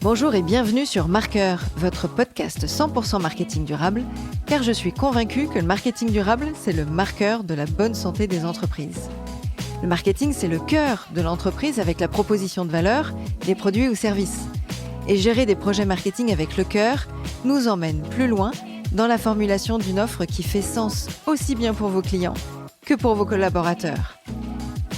Bonjour et bienvenue sur Marqueur, votre podcast 100% marketing durable, car je suis convaincue que le marketing durable, c'est le marqueur de la bonne santé des entreprises. Le marketing, c'est le cœur de l'entreprise avec la proposition de valeur, des produits ou services. Et gérer des projets marketing avec le cœur nous emmène plus loin dans la formulation d'une offre qui fait sens aussi bien pour vos clients que pour vos collaborateurs.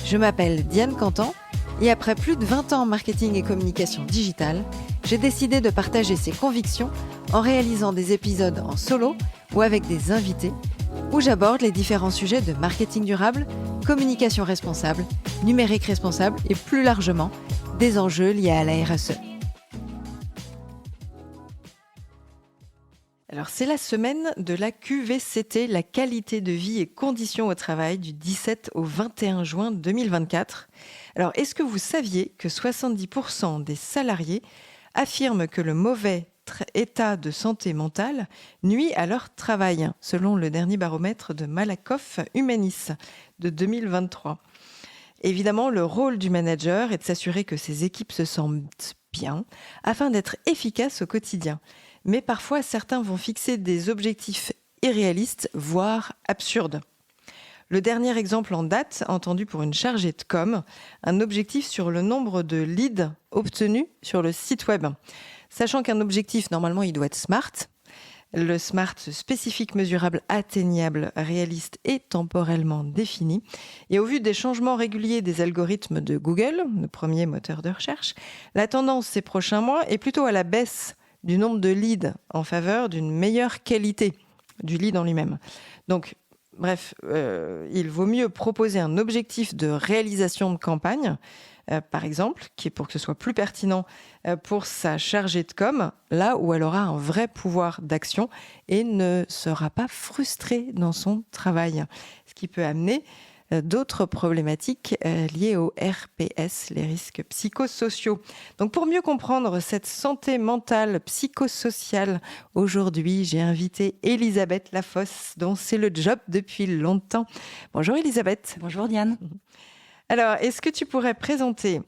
Je m'appelle Diane Cantan et après plus de 20 ans en marketing et communication digitale, j'ai décidé de partager ces convictions en réalisant des épisodes en solo ou avec des invités où j'aborde les différents sujets de marketing durable, communication responsable, numérique responsable et plus largement des enjeux liés à la RSE. Alors c'est la semaine de la QVCT, la qualité de vie et conditions au travail du 17 au 21 juin 2024. Alors est-ce que vous saviez que 70% des salariés affirment que le mauvais état de santé mentale nuit à leur travail, selon le dernier baromètre de Malakoff Humanis de 2023. Évidemment, le rôle du manager est de s'assurer que ses équipes se sentent bien afin d'être efficaces au quotidien. Mais parfois, certains vont fixer des objectifs irréalistes, voire absurdes. Le dernier exemple en date, entendu pour une chargée de com, un objectif sur le nombre de leads obtenus sur le site web. Sachant qu'un objectif, normalement, il doit être SMART. Le SMART, spécifique, mesurable, atteignable, réaliste et temporellement défini. Et au vu des changements réguliers des algorithmes de Google, le premier moteur de recherche, la tendance ces prochains mois est plutôt à la baisse du nombre de leads en faveur d'une meilleure qualité du lead en lui-même. Donc, bref, il vaut mieux proposer un objectif de réalisation de campagne, par exemple, qui est pour que ce soit plus pertinent pour sa chargée de com, là où elle aura un vrai pouvoir d'action et ne sera pas frustrée dans son travail. Ce qui peut amener d'autres problématiques liées au RPS, les risques psychosociaux. Donc pour mieux comprendre cette santé mentale psychosociale, aujourd'hui j'ai invité Elisabeth Lafosse, dont c'est le job depuis longtemps. Bonjour Elisabeth. Bonjour Diane. Alors, est-ce que tu pourrais présenter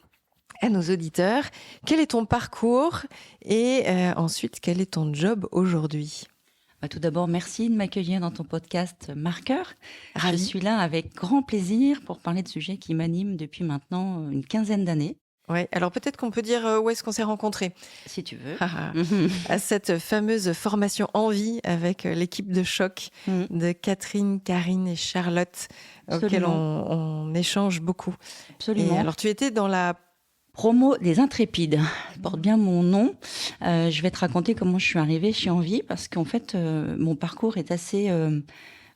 à nos auditeurs quel est ton parcours et ensuite quel est ton job aujourd'hui ? Tout d'abord, merci de m'accueillir dans ton podcast Marqueur. Ravi. Je suis là avec grand plaisir pour parler de sujets qui m'animent depuis maintenant une quinzaine d'années. Oui, alors peut-être qu'on peut dire où est-ce qu'on s'est rencontrés. Si tu veux. À cette fameuse formation en vie avec l'équipe de choc de Catherine, Karine et Charlotte, auxquelles on échange beaucoup. Absolument. Et alors tu étais dans la promo des Intrépides, ça porte bien mon nom. Je vais te raconter comment je suis arrivée chez Envie parce qu'en fait, mon parcours est assez,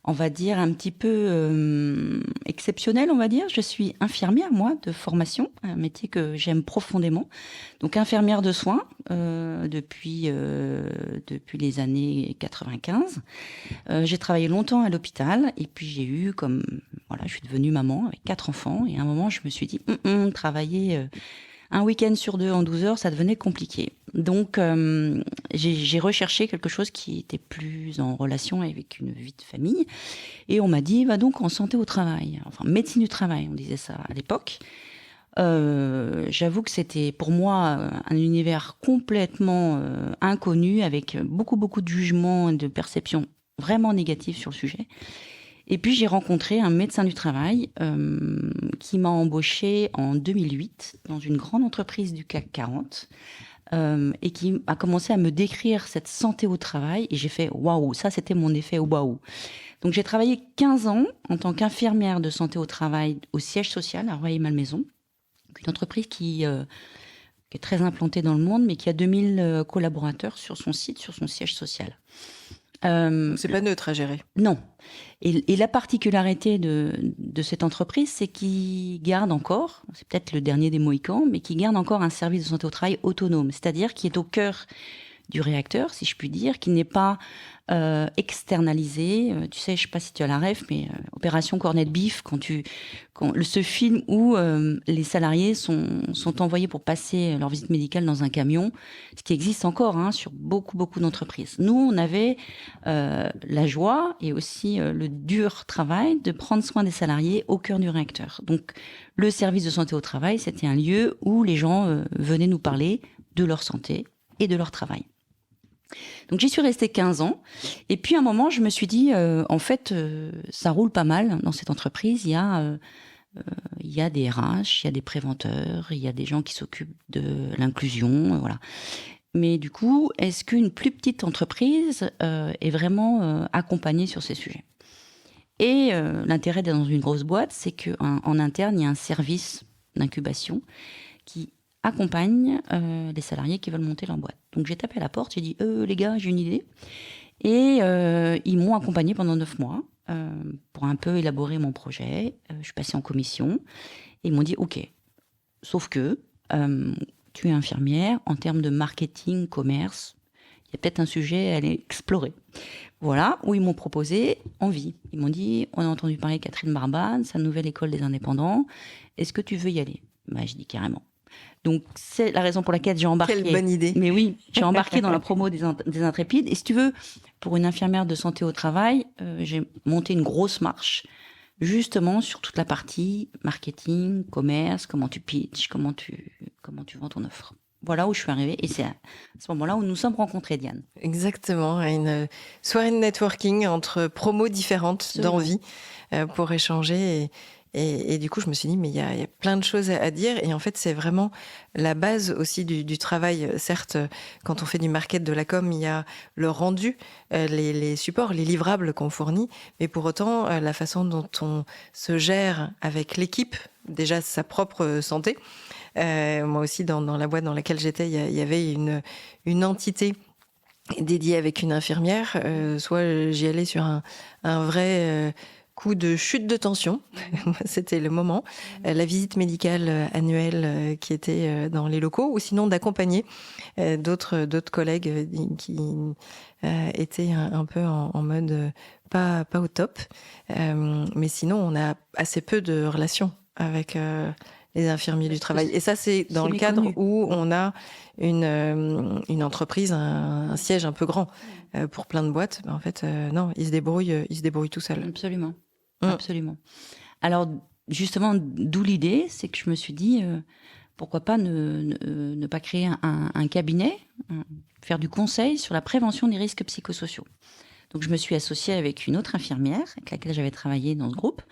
on va dire, un petit peu exceptionnel, on va dire. Je suis infirmière, moi, de formation, un métier que j'aime profondément. Donc, infirmière de soins depuis les années 95. J'ai travaillé longtemps à l'hôpital et puis j'ai eu je suis devenue maman avec 4 enfants. Et à un moment, je me suis dit, travailler un week-end sur 2 en 12 heures, ça devenait compliqué. Donc, j'ai recherché quelque chose qui était plus en relation avec une vie de famille. Et on m'a dit, va donc en santé au travail. Enfin, médecine du travail, on disait ça à l'époque. J'avoue que c'était pour moi un univers complètement inconnu, avec beaucoup de jugements et de perceptions vraiment négatives sur le sujet. Et puis, j'ai rencontré un médecin du travail qui m'a embauchée en 2008 dans une grande entreprise du CAC 40 et qui a commencé à me décrire cette santé au travail. Et j'ai fait « waouh », ça c'était mon effet « waouh ». Donc, j'ai travaillé 15 ans en tant qu'infirmière de santé au travail au siège social à Rueil-Malmaison, une entreprise qui est très implantée dans le monde, mais qui a 2000 collaborateurs sur son site, sur son siège social. C'est pas neutre à gérer. Non. Et la particularité de cette entreprise, c'est qu'il garde encore, c'est peut-être le dernier des Mohicans, mais qui garde encore un service de santé au travail autonome, c'est-à-dire qui est au cœur du réacteur, si je puis dire, qui n'est pas externalisé. Tu sais, je sais pas si tu as la ref, mais Opération Cornet de Bif, ce film où les salariés sont envoyés pour passer leur visite médicale dans un camion, ce qui existe encore sur beaucoup d'entreprises. Nous, on avait la joie et aussi le dur travail de prendre soin des salariés au cœur du réacteur. Donc, le service de santé au travail, c'était un lieu où les gens venaient nous parler de leur santé et de leur travail. Donc j'y suis restée 15 ans. Et puis à un moment, je me suis dit, en fait, ça roule pas mal dans cette entreprise. Il y a des RH, il y a des préventeurs, il y a des gens qui s'occupent de l'inclusion, voilà. Mais du coup, est-ce qu'une plus petite entreprise est vraiment accompagnée sur ces sujets ? Et l'intérêt d'être dans une grosse boîte, c'est qu'en interne, il y a un service d'incubation qui accompagne les salariés qui veulent monter leur boîte. Donc j'ai tapé à la porte, j'ai dit les gars, j'ai une idée. Et ils m'ont accompagné pendant 9 mois pour un peu élaborer mon projet. Je suis passée en commission et ils m'ont dit ok, sauf que tu es infirmière, en termes de marketing, commerce, il y a peut-être un sujet à aller explorer. Voilà, où ils m'ont proposé Envie. Ils m'ont dit, on a entendu parler de Catherine Barban, sa nouvelle école des indépendants, est-ce que tu veux y aller ? Je dis carrément. Donc c'est la raison pour laquelle j'ai embarqué. Quelle bonne idée. Mais oui, j'ai embarqué dans la promo des Intrépides. Et si tu veux, pour une infirmière de santé au travail, j'ai monté une grosse marche, justement sur toute la partie marketing, commerce, comment tu pitches, comment tu vends ton offre. Voilà où je suis arrivée et c'est à ce moment-là où nous sommes rencontrés, Diane. Exactement, une soirée de networking entre promos différentes d'Envie pour échanger et du coup je me suis dit mais il y a plein de choses à dire et en fait c'est vraiment la base aussi du travail. Certes, quand on fait du market, de la com, il y a le rendu, les supports, les livrables qu'on fournit, mais pour autant la façon dont on se gère avec l'équipe, déjà sa propre santé. Moi aussi, dans la boîte dans laquelle j'étais, il y avait une entité dédiée avec une infirmière. Soit j'y allais sur un vrai coup de chute de tension. C'était le moment. La visite médicale annuelle qui était dans les locaux, ou sinon d'accompagner d'autres collègues qui étaient un peu en mode pas au top. Mais sinon, on a assez peu de relations avec les infirmiers du travail. Et ça, c'est dans le cadre où on a une entreprise, un siège un peu grand. Pour plein de boîtes, en fait, non, ils se débrouillent tout seuls. Absolument. Absolument. Alors, justement, d'où l'idée, c'est que je me suis dit, pourquoi pas ne pas créer un cabinet, faire du conseil sur la prévention des risques psychosociaux. Donc, je me suis associée avec une autre infirmière avec laquelle j'avais travaillé dans ce groupe.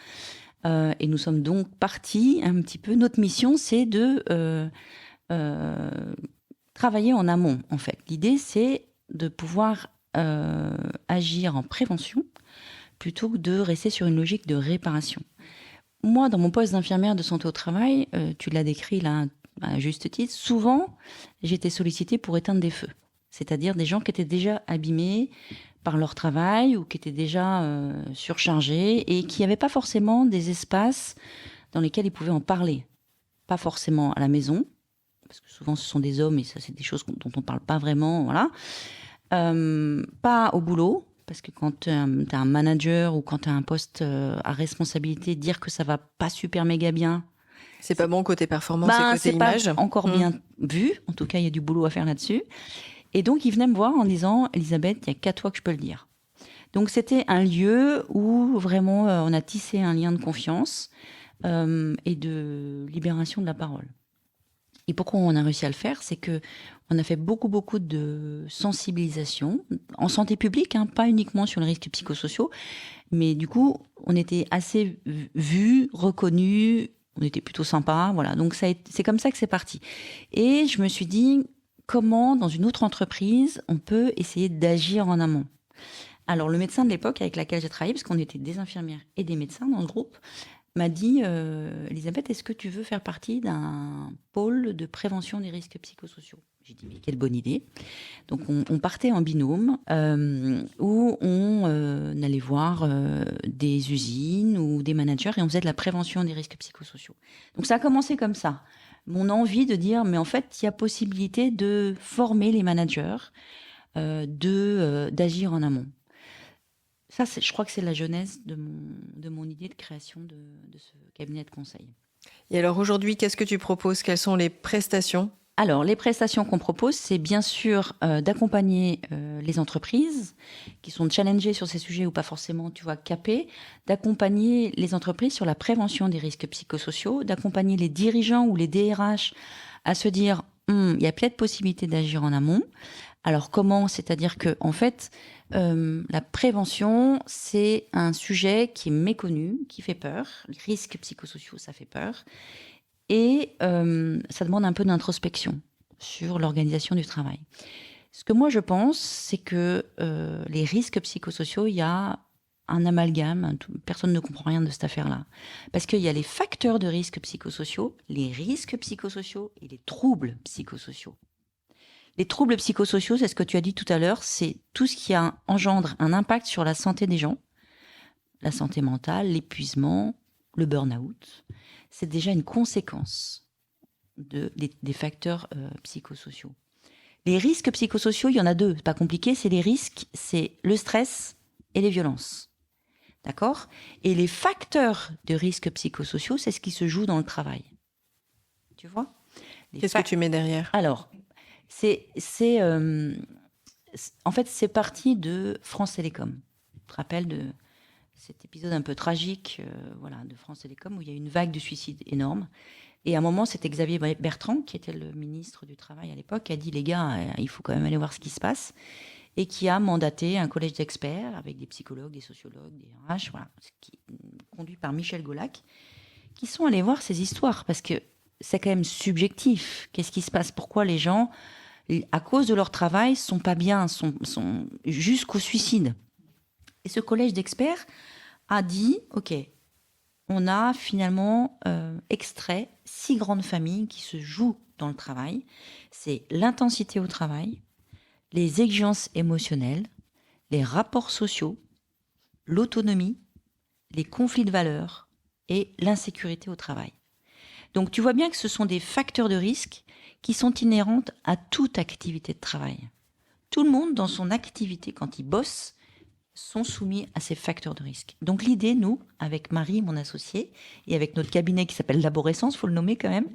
Et nous sommes donc partis un petit peu. Notre mission, c'est de travailler en amont, en fait. L'idée, c'est de pouvoir agir en prévention plutôt que de rester sur une logique de réparation. Moi, dans mon poste d'infirmière de santé au travail, tu l'as décrit là à juste titre, souvent, j'étais sollicitée pour éteindre des feux. C'est-à-dire des gens qui étaient déjà abîmés par leur travail ou qui étaient déjà surchargés et qui n'avaient pas forcément des espaces dans lesquels ils pouvaient en parler. Pas forcément à la maison, parce que souvent ce sont des hommes et ça c'est des choses dont on ne parle pas vraiment, voilà. Pas au boulot, parce que quand tu es un manager ou quand tu as un poste à responsabilité, dire que ça va pas super méga bien, c'est pas bon côté performance et côté image. C'est pas encore bien vu, en tout cas il y a du boulot à faire là-dessus. Et donc, ils venaient me voir en disant « Elisabeth, il n'y a qu'à toi que je peux le dire ». Donc, c'était un lieu où vraiment on a tissé un lien de confiance et de libération de la parole. Et pourquoi on a réussi à le faire ? C'est qu'on a fait beaucoup de sensibilisation en santé publique, pas uniquement sur les risques psychosociaux, mais du coup, on était assez vus, reconnus, on était plutôt sympas, voilà. Donc, c'est comme ça que c'est parti. Et je me suis dit... comment, dans une autre entreprise, on peut essayer d'agir en amont. Alors, le médecin de l'époque avec laquelle j'ai travaillé, parce qu'on était des infirmières et des médecins dans ce groupe, m'a dit « Elisabeth, est-ce que tu veux faire partie d'un pôle de prévention des risques psychosociaux ?» J'ai dit « Mais quelle bonne idée !» Donc, on partait en binôme où on allait voir des usines ou des managers et on faisait de la prévention des risques psychosociaux. Donc, ça a commencé comme ça. Mon envie de dire, mais en fait, il y a possibilité de former les managers, d'agir en amont. Ça, je crois que c'est la genèse de mon idée de création de ce cabinet de conseil. Et alors aujourd'hui, qu'est-ce que tu proposes ? Quelles sont les prestations ? Alors, les prestations qu'on propose, c'est bien sûr d'accompagner les entreprises qui sont challengées sur ces sujets ou pas forcément, capées, d'accompagner les entreprises sur la prévention des risques psychosociaux, d'accompagner les dirigeants ou les DRH à se dire il y a peut-être possibilité d'agir en amont. Alors comment? C'est-à-dire que en fait, la prévention, c'est un sujet qui est méconnu, qui fait peur. Les risques psychosociaux, ça fait peur. Et ça demande un peu d'introspection sur l'organisation du travail. Ce que moi je pense, c'est que les risques psychosociaux, il y a un amalgame, personne ne comprend rien de cette affaire-là. Parce qu'il y a les facteurs de risques psychosociaux, les risques psychosociaux et les troubles psychosociaux. Les troubles psychosociaux, c'est ce que tu as dit tout à l'heure, c'est tout ce qui engendre un impact sur la santé des gens, la santé mentale, l'épuisement, le burn-out. C'est déjà une conséquence des facteurs psychosociaux. Les risques psychosociaux, il y en a deux, c'est pas compliqué, c'est les risques, c'est le stress et les violences. D'accord? Et les facteurs de risques psychosociaux, c'est ce qui se joue dans le travail. Tu vois? Qu'est-ce que tu mets derrière? Alors, en fait, c'est parti de France Télécom. Tu te rappelles de cet épisode un peu tragique de France Télécom où il y a eu une vague de suicides énorme. Et à un moment, c'était Xavier Bertrand, qui était le ministre du Travail à l'époque, qui a dit, les gars, il faut quand même aller voir ce qui se passe. Et qui a mandaté un collège d'experts avec des psychologues, des sociologues, des RH, conduit par Michel Golac, qui sont allés voir ces histoires, parce que c'est quand même subjectif. Qu'est-ce qui se passe? Pourquoi les gens, à cause de leur travail, sont pas bien, sont jusqu'au suicide? Et ce collège d'experts a dit, OK, on a finalement extrait 6 grandes familles qui se jouent dans le travail. C'est l'intensité au travail, les exigences émotionnelles, les rapports sociaux, l'autonomie, les conflits de valeurs et l'insécurité au travail. Donc tu vois bien que ce sont des facteurs de risque qui sont inhérents à toute activité de travail. Tout le monde, dans son activité, quand il bosse, sont soumis à ces facteurs de risque. Donc l'idée, nous, avec Marie, mon associée, et avec notre cabinet qui s'appelle Laborescence, faut le nommer quand même.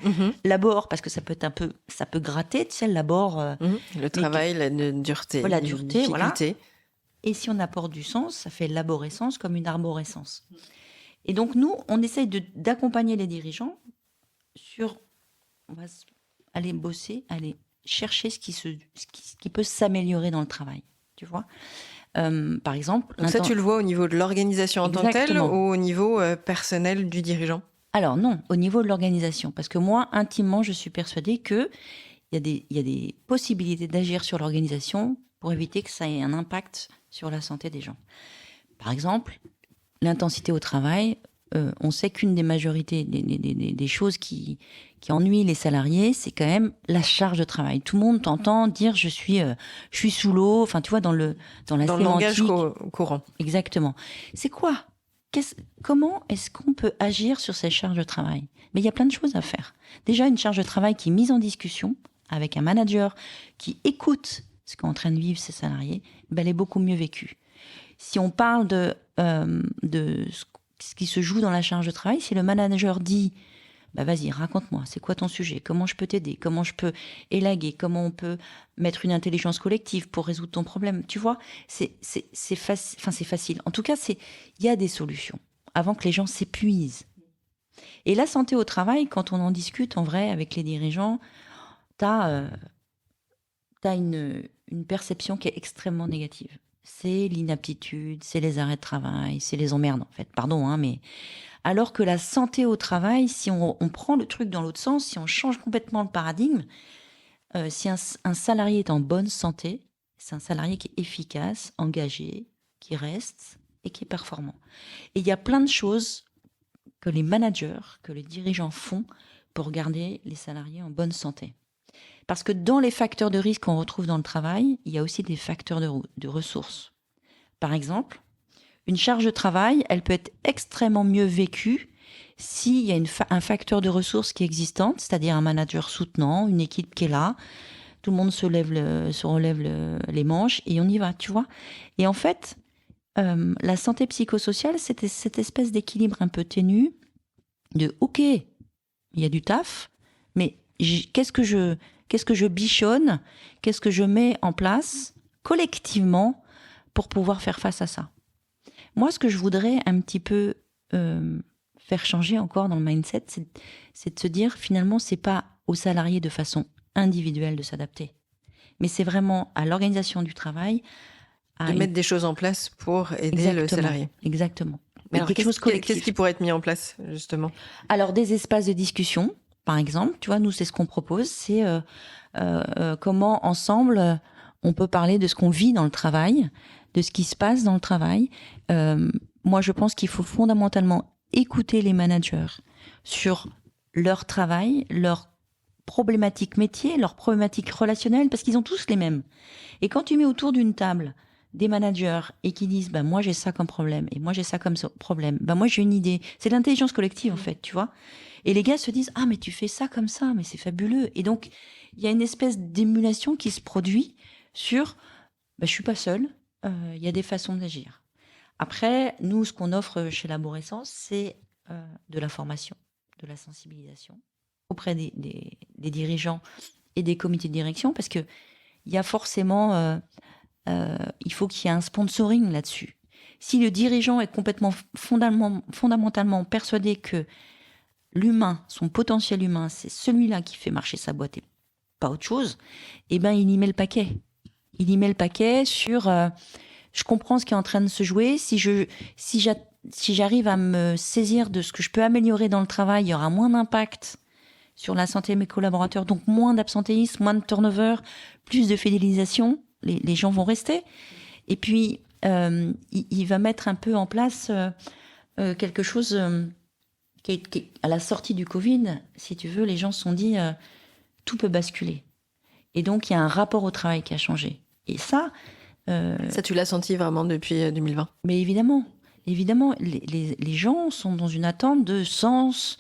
Labor, parce que ça peut gratter, tu sais, le labor. Le travail, la dureté. La dureté, voilà. Difficulté. Et si on apporte du sens, ça fait laborescence comme une arborescence. Et donc nous, on essaye d'accompagner les dirigeants on va aller bosser, aller chercher ce qui peut s'améliorer dans le travail, tu vois. Par exemple... Donc ça, tu le vois au niveau de l'organisation en tant que telle ou au niveau personnel du dirigeant? Alors non, au niveau de l'organisation. Parce que moi, intimement, je suis persuadée qu'il y a des possibilités d'agir sur l'organisation pour éviter que ça ait un impact sur la santé des gens. Par exemple, l'intensité au travail, on sait qu'une des majorités des choses qui ennuient les salariés, c'est quand même la charge de travail. Tout le monde t'entend dire je suis sous l'eau, enfin tu vois dans le langage courant. Exactement. C'est quoi? Comment est-ce qu'on peut agir sur ces charges de travail? Mais il y a plein de choses à faire. Déjà une charge de travail qui est mise en discussion avec un manager qui écoute ce qu'est en train de vivre ses salariés, elle est beaucoup mieux vécue. Si on parle de ce qui se joue dans la charge de travail, si le manager dit vas-y, raconte-moi, c'est quoi ton sujet? Comment je peux t'aider? Comment je peux élaguer? Comment on peut mettre une intelligence collective pour résoudre ton problème? Tu vois, c'est facile. En tout cas, il y a des solutions avant que les gens s'épuisent. Et la santé au travail, quand on en discute en vrai avec les dirigeants, t'as une perception qui est extrêmement négative. C'est l'inaptitude, c'est les arrêts de travail, c'est les emmerdes en fait. Pardon, mais alors que la santé au travail, si on prend le truc dans l'autre sens, si on change complètement le paradigme, si un salarié est en bonne santé, c'est un salarié qui est efficace, engagé, qui reste et qui est performant. Et il y a plein de choses que les managers, que les dirigeants font pour garder les salariés en bonne santé. Parce que dans les facteurs de risque qu'on retrouve dans le travail, il y a aussi des facteurs de ressources. Par exemple, une charge de travail, elle peut être extrêmement mieux vécue s'il y a un facteur de ressources qui est existant, c'est-à-dire un manager soutenant, une équipe qui est là, tout le monde se relève les manches et on y va, tu vois. Et en fait, la santé psychosociale, c'était cette espèce d'équilibre un peu ténu de « ok, il y a du taf, mais qu'est-ce que je bichonne, qu'est-ce que je mets en place collectivement pour pouvoir faire face à ça. Moi, ce que je voudrais un petit peu faire changer encore dans le mindset, c'est de se dire finalement, c'est pas aux salariés de façon individuelle de s'adapter. Mais c'est vraiment à l'organisation du travail de mettre des choses en place pour aider le salarié. Exactement. Mais alors, qu'est-ce qui pourrait être mis en place, justement? Alors, des espaces de discussion, par exemple. Tu vois, nous, c'est ce qu'on propose. C'est comment, ensemble, on peut parler de ce qu'on vit dans le travail, de ce qui se passe dans le travail. Moi, je pense qu'il faut fondamentalement écouter les managers sur leur travail, leurs problématiques métiers, leurs problématiques relationnelles, parce qu'ils ont tous les mêmes. Et quand tu mets autour d'une table des managers et qui disent moi j'ai ça comme problème et moi j'ai ça comme problème, moi j'ai une idée, c'est de l'intelligence collective en fait, tu vois, et les gars se disent mais tu fais ça comme ça, mais c'est fabuleux, et donc il y a une espèce d'émulation qui se produit sur je suis pas seule, il y a des façons d'agir. Après, nous, ce qu'on offre chez Laborescence, c'est de la formation, de la sensibilisation auprès des dirigeants et des comités de direction, parce que il y a forcément il faut qu'il y ait un sponsoring là-dessus. Si le dirigeant est complètement fondamentalement persuadé que l'humain, son potentiel humain, c'est celui-là qui fait marcher sa boîte et pas autre chose, il y met le paquet. Il y met le paquet sur je comprends ce qui est en train de se jouer. Si j'arrive à me saisir de ce que je peux améliorer dans le travail, il y aura moins d'impact sur la santé de mes collaborateurs, donc moins d'absentéisme, moins de turnover, plus de fidélisation. Les gens vont rester. Et puis, il va mettre un peu en place quelque chose qui à la sortie du Covid, si tu veux, les gens se sont dit tout peut basculer. Et donc, il y a un rapport au travail qui a changé. Et ça... ça, tu l'as senti vraiment depuis 2020? Mais évidemment, les gens sont dans une attente de sens,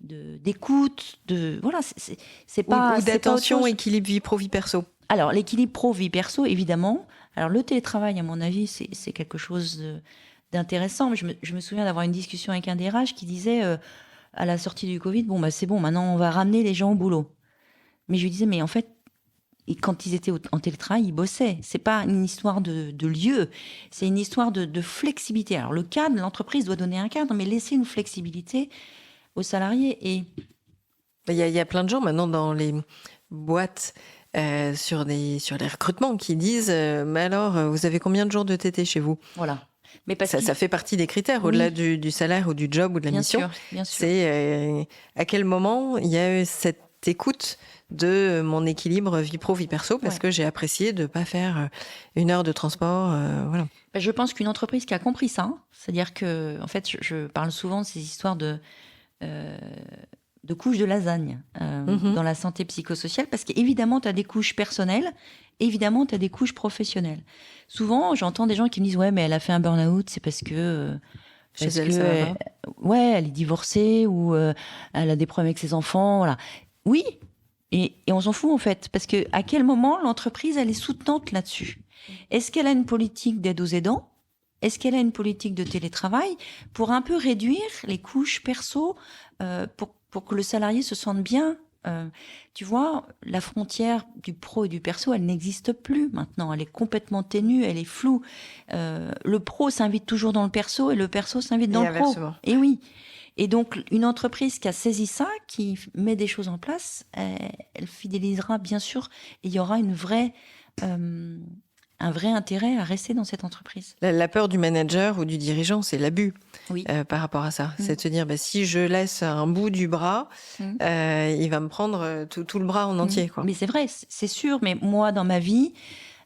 d'écoute, voilà, c'est pas... Ou d'attention, équilibre vie pro, vie perso. Alors, l'équilibre pro-vie perso, évidemment. Alors, le télétravail, à mon avis, c'est quelque chose d'intéressant. Mais je me souviens d'avoir une discussion avec un DRH qui disait, à la sortie du Covid, c'est bon, maintenant, on va ramener les gens au boulot. Mais je lui disais, mais en fait, quand ils étaient en télétravail, ils bossaient. C'est pas une histoire de lieu, c'est une histoire de flexibilité. Alors, le cadre, l'entreprise doit donner un cadre, mais laisser une flexibilité aux salariés. Et il y a plein de gens maintenant dans les boîtes... sur les recrutements qui disent mais alors vous avez combien de jours de TT chez vous? Voilà. Mais ça fait partie des critères, au-delà du salaire ou du job ou de la mission. Bien sûr. C'est à quel moment il y a eu cette écoute de mon équilibre vie pro vie perso, parce que j'ai apprécié de pas faire 1 heure de transport, voilà. Je pense qu'une entreprise qui a compris ça, c'est-à-dire que en fait je parle souvent de ces histoires de couches de lasagne dans la santé psychosociale, parce qu'évidemment, tu as des couches personnelles, évidemment, tu as des couches professionnelles. Souvent, j'entends des gens qui me disent « Ouais, mais elle a fait un burn-out, c'est parce que... elle est divorcée ou elle a des problèmes avec ses enfants. » Voilà. Oui, et on s'en fout, en fait, parce que à quel moment l'entreprise, elle est soutenante là-dessus? Est-ce qu'elle a une politique d'aide aux aidants? Est-ce qu'elle a une politique de télétravail pour un peu réduire les couches perso pour que le salarié se sente bien? Tu vois, la frontière du pro et du perso, elle n'existe plus maintenant. Elle est complètement ténue, elle est floue. Le pro s'invite toujours dans le perso et le perso s'invite dans le pro. Et oui. Et donc, une entreprise qui a saisi ça, qui met des choses en place, elle fidélisera bien sûr. Et il y aura un vrai intérêt à rester dans cette entreprise. La peur du manager ou du dirigeant, c'est l'abus par rapport à ça. C'est de se dire, si je laisse un bout du bras, il va me prendre tout le bras en entier. Quoi. Mais c'est vrai, c'est sûr. Mais moi, dans ma vie,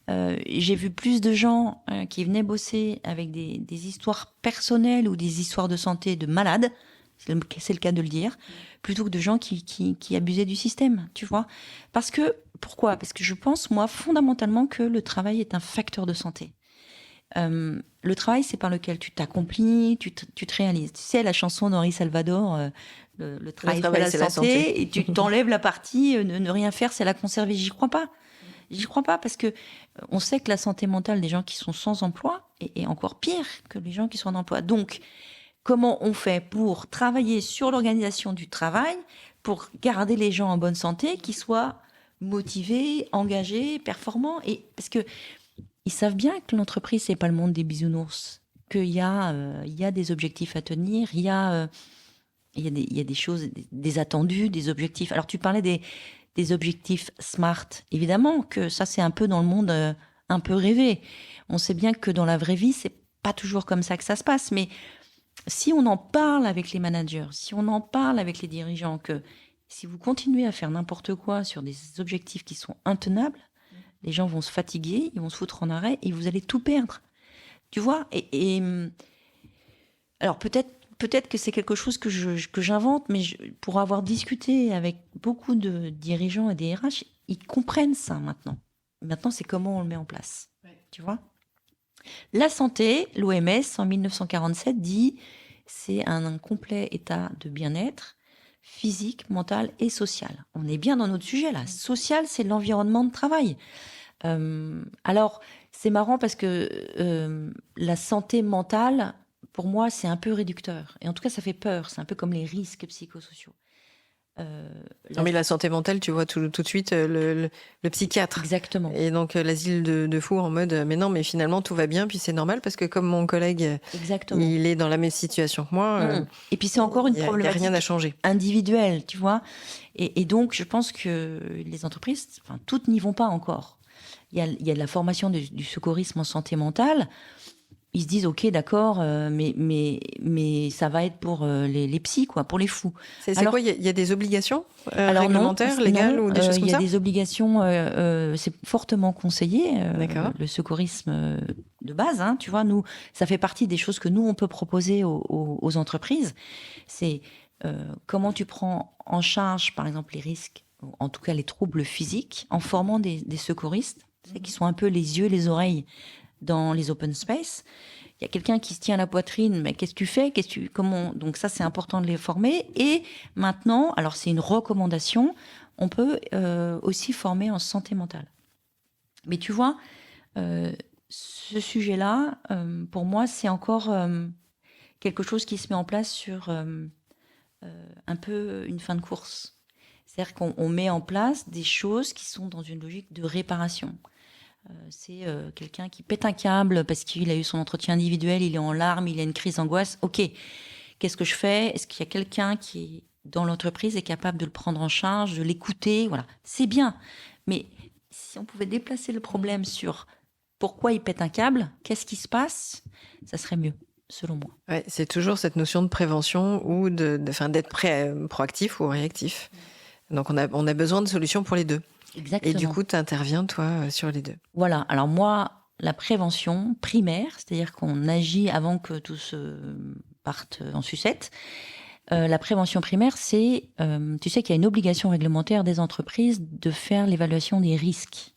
j'ai vu plus de gens qui venaient bosser avec des histoires personnelles ou des histoires de santé de malades, c'est le cas de le dire, plutôt que de gens qui abusaient du système, tu vois. Pourquoi ? Parce que je pense, moi, fondamentalement, que le travail est un facteur de santé. Le travail, c'est par lequel tu t'accomplis, tu te réalises. Tu sais, la chanson d'Henri Salvador, le travail c'est la santé, et tu t'enlèves la partie, ne rien faire, c'est la conserver. J'y crois pas. J'y crois pas, parce que on sait que la santé mentale des gens qui sont sans emploi est encore pire que les gens qui sont en emploi. Donc, comment on fait pour travailler sur l'organisation du travail, pour garder les gens en bonne santé, qui soient motivés, engagés, performants, et parce que ils savent bien que l'entreprise c'est pas le monde des bisounours, qu'il y a des objectifs à tenir, il y a des choses, des attendus, des objectifs. Alors tu parlais des objectifs SMART. Évidemment que ça, c'est un peu dans le monde un peu rêvé. On sait bien que dans la vraie vie, c'est pas toujours comme ça que ça se passe. Mais si on en parle avec les managers, si on en parle avec les dirigeants, que si vous continuez à faire n'importe quoi sur des objectifs qui sont intenables, les gens vont se fatiguer, ils vont se foutre en arrêt et vous allez tout perdre. Tu vois, alors peut-être que c'est quelque chose que j'invente, mais pour avoir discuté avec beaucoup de dirigeants et des RH, ils comprennent ça maintenant. Maintenant, c'est comment on le met en place. Ouais. Tu vois ? La santé, l'OMS, en 1947, dit c'est un complet état de bien-être physique, mental et social. On est bien dans notre sujet là. Social, c'est l'environnement de travail. Alors, c'est marrant parce que la santé mentale, pour moi, c'est un peu réducteur. Et en tout cas, ça fait peur. C'est un peu comme les risques psychosociaux. Non, mais la santé mentale, tu vois tout de suite le psychiatre. Exactement. Et donc l'asile de fous en mode mais non, mais finalement tout va bien, puis c'est normal parce que comme mon collègue, il est dans la même situation que moi. Et puis c'est encore une problématique. Il n'y a rien à changer. Individuelle, tu vois. Et donc je pense que les entreprises, enfin toutes n'y vont pas encore. Il y a de la formation du secourisme en santé mentale. Ils se disent ok d'accord, mais ça va être pour les psys quoi, pour les fous. C'est quoi ? Il y a des obligations réglementaires, légales ou des choses comme ça ? Il y a des obligations. C'est fortement conseillé. Le secourisme de base, hein, tu vois, nous, ça fait partie des choses que nous on peut proposer aux entreprises. C'est comment tu prends en charge, par exemple, les risques, en tout cas les troubles physiques, en formant des secouristes, qui sont un peu les yeux, les oreilles dans les open space. Il y a quelqu'un qui se tient à la poitrine, mais qu'est-ce que tu fais ? Comment ? Donc ça, c'est important de les former. Et maintenant, alors c'est une recommandation, on peut aussi former en santé mentale. Mais tu vois, ce sujet-là, pour moi, c'est encore quelque chose qui se met en place sur un peu une fin de course. C'est-à-dire qu'on met en place des choses qui sont dans une logique de réparation. C'est quelqu'un qui pète un câble parce qu'il a eu son entretien individuel, il est en larmes, il a une crise d'angoisse. Ok, qu'est-ce que je fais ? Est-ce qu'il y a quelqu'un qui, dans l'entreprise, est capable de le prendre en charge, de l'écouter ? Voilà, c'est bien. Mais si on pouvait déplacer le problème sur pourquoi il pète un câble, qu'est-ce qui se passe ? Ça serait mieux, selon moi. Ouais, c'est toujours cette notion de prévention ou d'être proactif ou réactif. Donc on a besoin de solutions pour les deux. Exactement. Et du coup, tu interviens, toi, sur les deux. Voilà. Alors moi, la prévention primaire, c'est-à-dire qu'on agit avant que tout se parte en sucette. La prévention primaire, c'est, tu sais qu'il y a une obligation réglementaire des entreprises de faire l'évaluation des risques.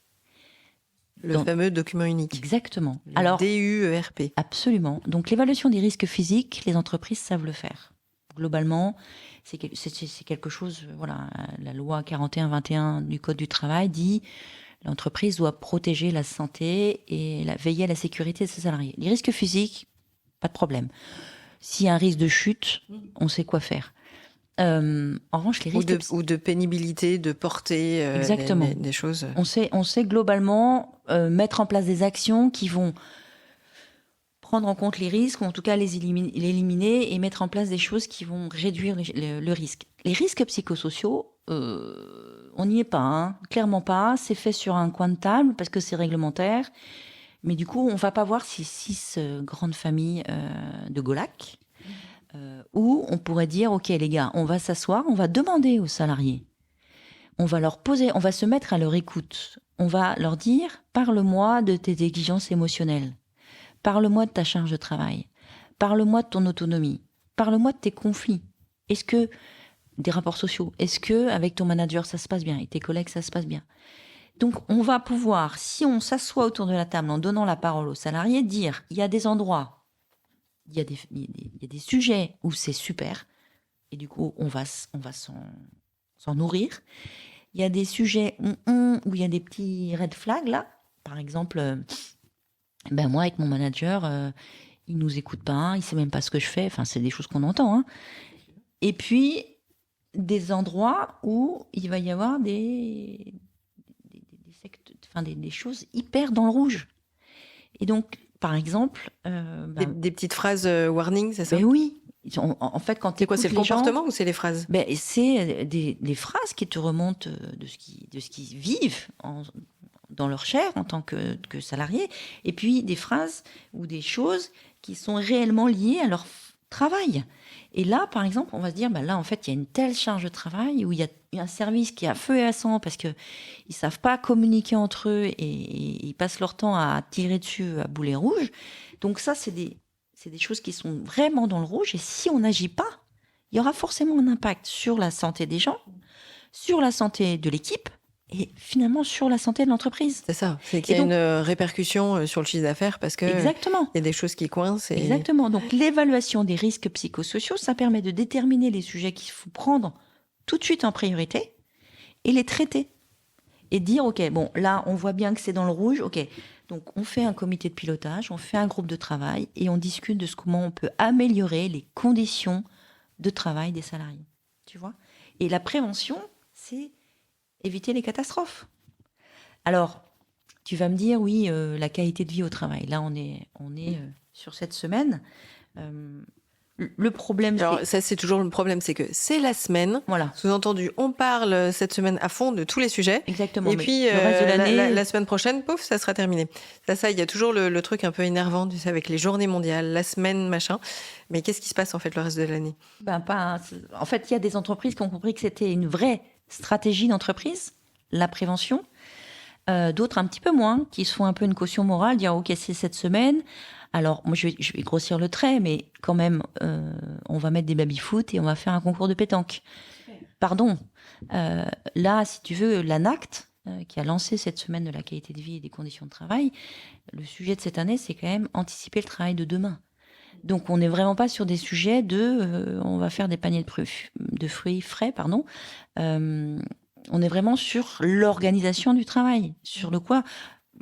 Le fameux document unique. Exactement. Alors, DUERP. Absolument. Donc l'évaluation des risques physiques, les entreprises savent le faire. Globalement, c'est quelque chose, voilà, la loi 41-21 du Code du travail dit l'entreprise doit protéger la santé et veiller à la sécurité de ses salariés. Les risques physiques, pas de problème. S'il y a un risque de chute, on sait quoi faire. En revanche, les risques... Ou de pénibilité, de porter des choses... On sait globalement mettre en place des actions qui vont prendre en compte les risques, ou en tout cas les éliminer et mettre en place des choses qui vont réduire le risque. Les risques psychosociaux, on n'y est pas, hein, clairement pas. C'est fait sur un coin de table parce que c'est réglementaire. Mais du coup, on ne va pas voir ces 6 grandes familles de Golac où on pourrait dire, OK les gars, on va s'asseoir, on va demander aux salariés. On va leur poser, on va se mettre à leur écoute. On va leur dire, parle-moi de tes exigences émotionnelles. Parle-moi de ta charge de travail. Parle-moi de ton autonomie. Parle-moi de tes conflits. Est-ce que des rapports sociaux, est-ce que avec ton manager ça se passe bien et tes collègues ça se passe bien ? Donc on va pouvoir, si on s'assoit autour de la table en donnant la parole aux salariés, dire il y a des endroits, il y a des sujets où c'est super et du coup on va s'en nourrir. Il y a des sujets où il y a des petits red flags là, par exemple. Moi, avec mon manager, il nous écoute pas, il sait même pas ce que je fais. Enfin, c'est des choses qu'on entend. Hein. Et puis, des endroits où il va y avoir des choses hyper dans le rouge. Et donc, par exemple... des petites phrases warning, c'est ça ? Mais oui. En fait, quand C'est quoi, c'est le les gens, comportement ou c'est les phrases? ben, c'est des phrases qui te remontent de ce qu'ils vivent dans leur chair en tant que salariés, et puis des phrases ou des choses qui sont réellement liées à leur travail. Et là, par exemple, on va se dire, ben là, en fait, il y a une telle charge de travail où il y a un service qui est à feu et à sang parce qu'ils ne savent pas communiquer entre eux et ils passent leur temps à tirer dessus à boulet rouge. Donc ça, c'est des choses qui sont vraiment dans le rouge. Et si on n'agit pas, il y aura forcément un impact sur la santé des gens, sur la santé de l'équipe et finalement sur la santé de l'entreprise. C'est ça, c'est qu'il y a une répercussion sur le chiffre d'affaires parce que exactement. Il y a des choses qui coincent. Exactement. Donc l'évaluation des risques psychosociaux, ça permet de déterminer les sujets qu'il faut prendre tout de suite en priorité et les traiter. Et dire, OK, bon, là, on voit bien que c'est dans le rouge, OK. Donc, on fait un comité de pilotage, on fait un groupe de travail et on discute de comment on peut améliorer les conditions de travail des salariés. Tu vois ? Et la prévention, c'est éviter les catastrophes. Alors, tu vas me dire, oui, la qualité de vie au travail. Là, on est sur cette semaine. Le problème, alors ça c'est toujours le problème, c'est que c'est la semaine. Voilà. Sous-entendu, on parle cette semaine à fond de tous les sujets. Exactement. Et puis le reste de l'année, la semaine prochaine, pouf, ça sera terminé. Ça, il y a toujours le truc un peu énervant, tu sais, avec les journées mondiales, la semaine, machin. Mais qu'est-ce qui se passe en fait le reste de l'année ? En fait, il y a des entreprises qui ont compris que c'était une vraie stratégie d'entreprise, la prévention. D'autres un petit peu moins, qui se font un peu une caution morale, dire ok, c'est cette semaine. Alors, moi, je vais grossir le trait, mais quand même, on va mettre des baby-foot et on va faire un concours de pétanque. Pardon. Là, si tu veux, l'ANACT, qui a lancé cette semaine de la qualité de vie et des conditions de travail, le sujet de cette année, c'est quand même anticiper le travail de demain. Donc, on n'est vraiment pas sur des sujets on va faire des paniers de fruits frais, pardon. On est vraiment sur l'organisation du travail, sur le quoi.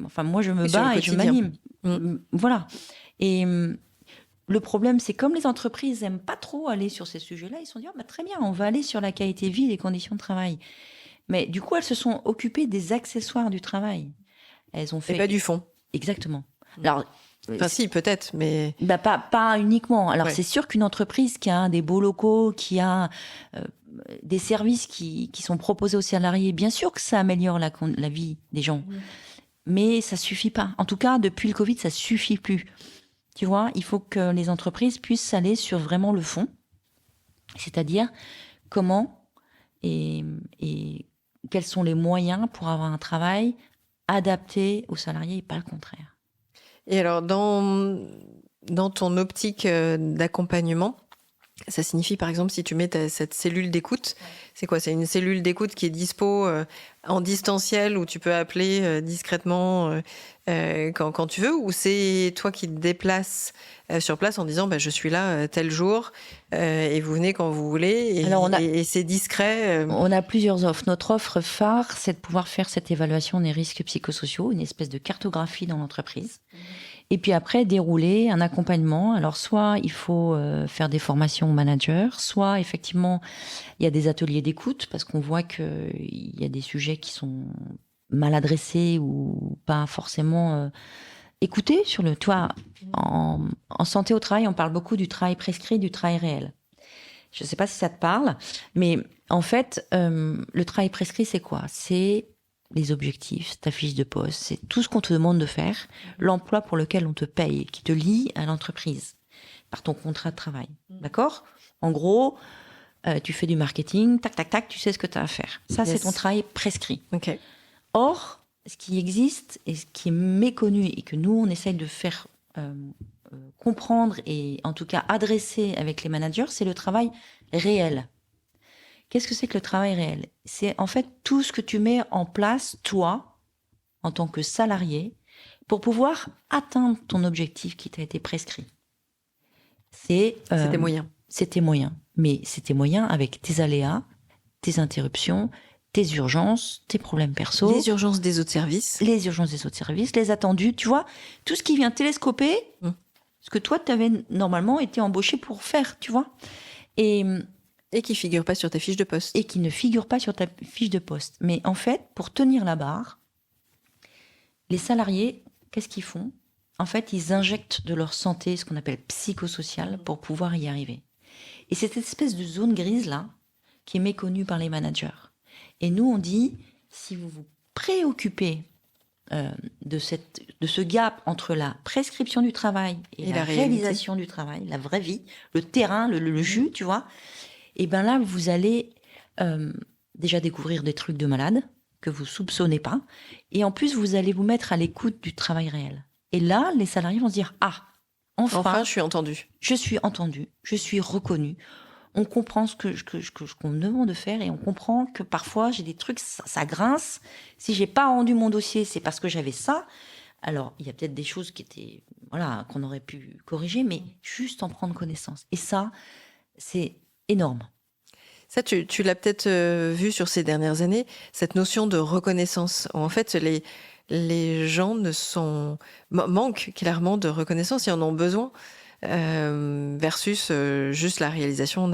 Enfin, moi, je me bats et je m'anime. Voilà. Et le problème, c'est comme les entreprises n'aiment pas trop aller sur ces sujets-là, ils se sont dit, très bien, on va aller sur la qualité de vie et les conditions de travail. Mais du coup, elles se sont occupées des accessoires du travail. Elles ont fait... Et pas du fond. Exactement. Alors, enfin, si, peut-être, mais... pas uniquement. Alors, ouais. C'est sûr qu'une entreprise qui a des beaux locaux, qui a des services qui sont proposés aux salariés, bien sûr que ça améliore la vie des gens. Mais ça suffit pas. En tout cas, depuis le Covid, ça suffit plus. Tu vois, il faut que les entreprises puissent aller sur vraiment le fond. C'est-à-dire, comment et quels sont les moyens pour avoir un travail adapté aux salariés et pas le contraire. Et alors, dans ton optique d'accompagnement, ça signifie, par exemple, si tu mets cette cellule d'écoute, c'est quoi ? C'est une cellule d'écoute qui est dispo en distanciel où tu peux appeler discrètement quand tu veux, ou c'est toi qui te déplaces sur place en disant je suis là tel jour et vous venez quand vous voulez et c'est discret. On a plusieurs offres. Notre offre phare, c'est de pouvoir faire cette évaluation des risques psychosociaux, une espèce de cartographie dans l'entreprise. Et puis après, dérouler un accompagnement. Alors, soit il faut faire des formations aux managers, soit effectivement, il y a des ateliers d'écoute, parce qu'on voit qu'il y a des sujets qui sont mal adressés ou pas forcément écoutés. En santé au travail, on parle beaucoup du travail prescrit, du travail réel. Je ne sais pas si ça te parle, mais en fait, le travail prescrit, c'est quoi ? C'est les objectifs, ta fiche de poste, c'est tout ce qu'on te demande de faire, l'emploi pour lequel on te paye, qui te lie à l'entreprise, par ton contrat de travail. D'accord ? En gros, tu fais du marketing, tac, tac, tac, tu sais ce que tu as à faire. Ça, c'est ton travail prescrit. Okay. Or, ce qui existe et ce qui est méconnu et que nous, on essaye de faire comprendre et en tout cas adresser avec les managers, c'est le travail réel. Qu'est-ce que c'est que le travail réel ? C'est en fait tout ce que tu mets en place, toi, en tant que salarié, pour pouvoir atteindre ton objectif qui t'a été prescrit. C'est tes moyens. C'est tes moyens. Mais c'est tes moyens avec tes aléas, tes interruptions, tes urgences, tes problèmes perso. Les urgences des autres services. Les urgences des autres services, les attendus, tu vois, tout ce qui vient télescoper ce que toi, tu avais normalement été embauché pour faire, tu vois. Et qui ne figure pas sur ta fiche de poste. Et qui ne figure pas sur ta fiche de poste. Mais en fait, pour tenir la barre, les salariés, qu'est-ce qu'ils font ? En fait, ils injectent de leur santé, ce qu'on appelle psychosocial, pour pouvoir y arriver. Et c'est cette espèce de zone grise-là qui est méconnue par les managers. Et nous, on dit, si vous vous préoccupez de ce gap entre la prescription du travail et la réalisation du travail, la vraie vie, le terrain, le jus, tu vois, et bien là, vous allez déjà découvrir des trucs de malade que vous soupçonnez pas. Et en plus, vous allez vous mettre à l'écoute du travail réel. Et là, les salariés vont se dire, ah, enfin, je suis entendu. Je suis entendu, je suis reconnu. On comprend ce qu'on me demande de faire et on comprend que parfois j'ai des trucs, ça grince. Si j'ai pas rendu mon dossier, c'est parce que j'avais ça. Alors, il y a peut-être des choses qui étaient, voilà, qu'on aurait pu corriger, mais juste en prendre connaissance. Et ça, c'est énorme. Ça, tu l'as peut-être vu sur ces dernières années, cette notion de reconnaissance. En fait, les gens manquent clairement de reconnaissance, ils en ont besoin. Versus juste la réalisation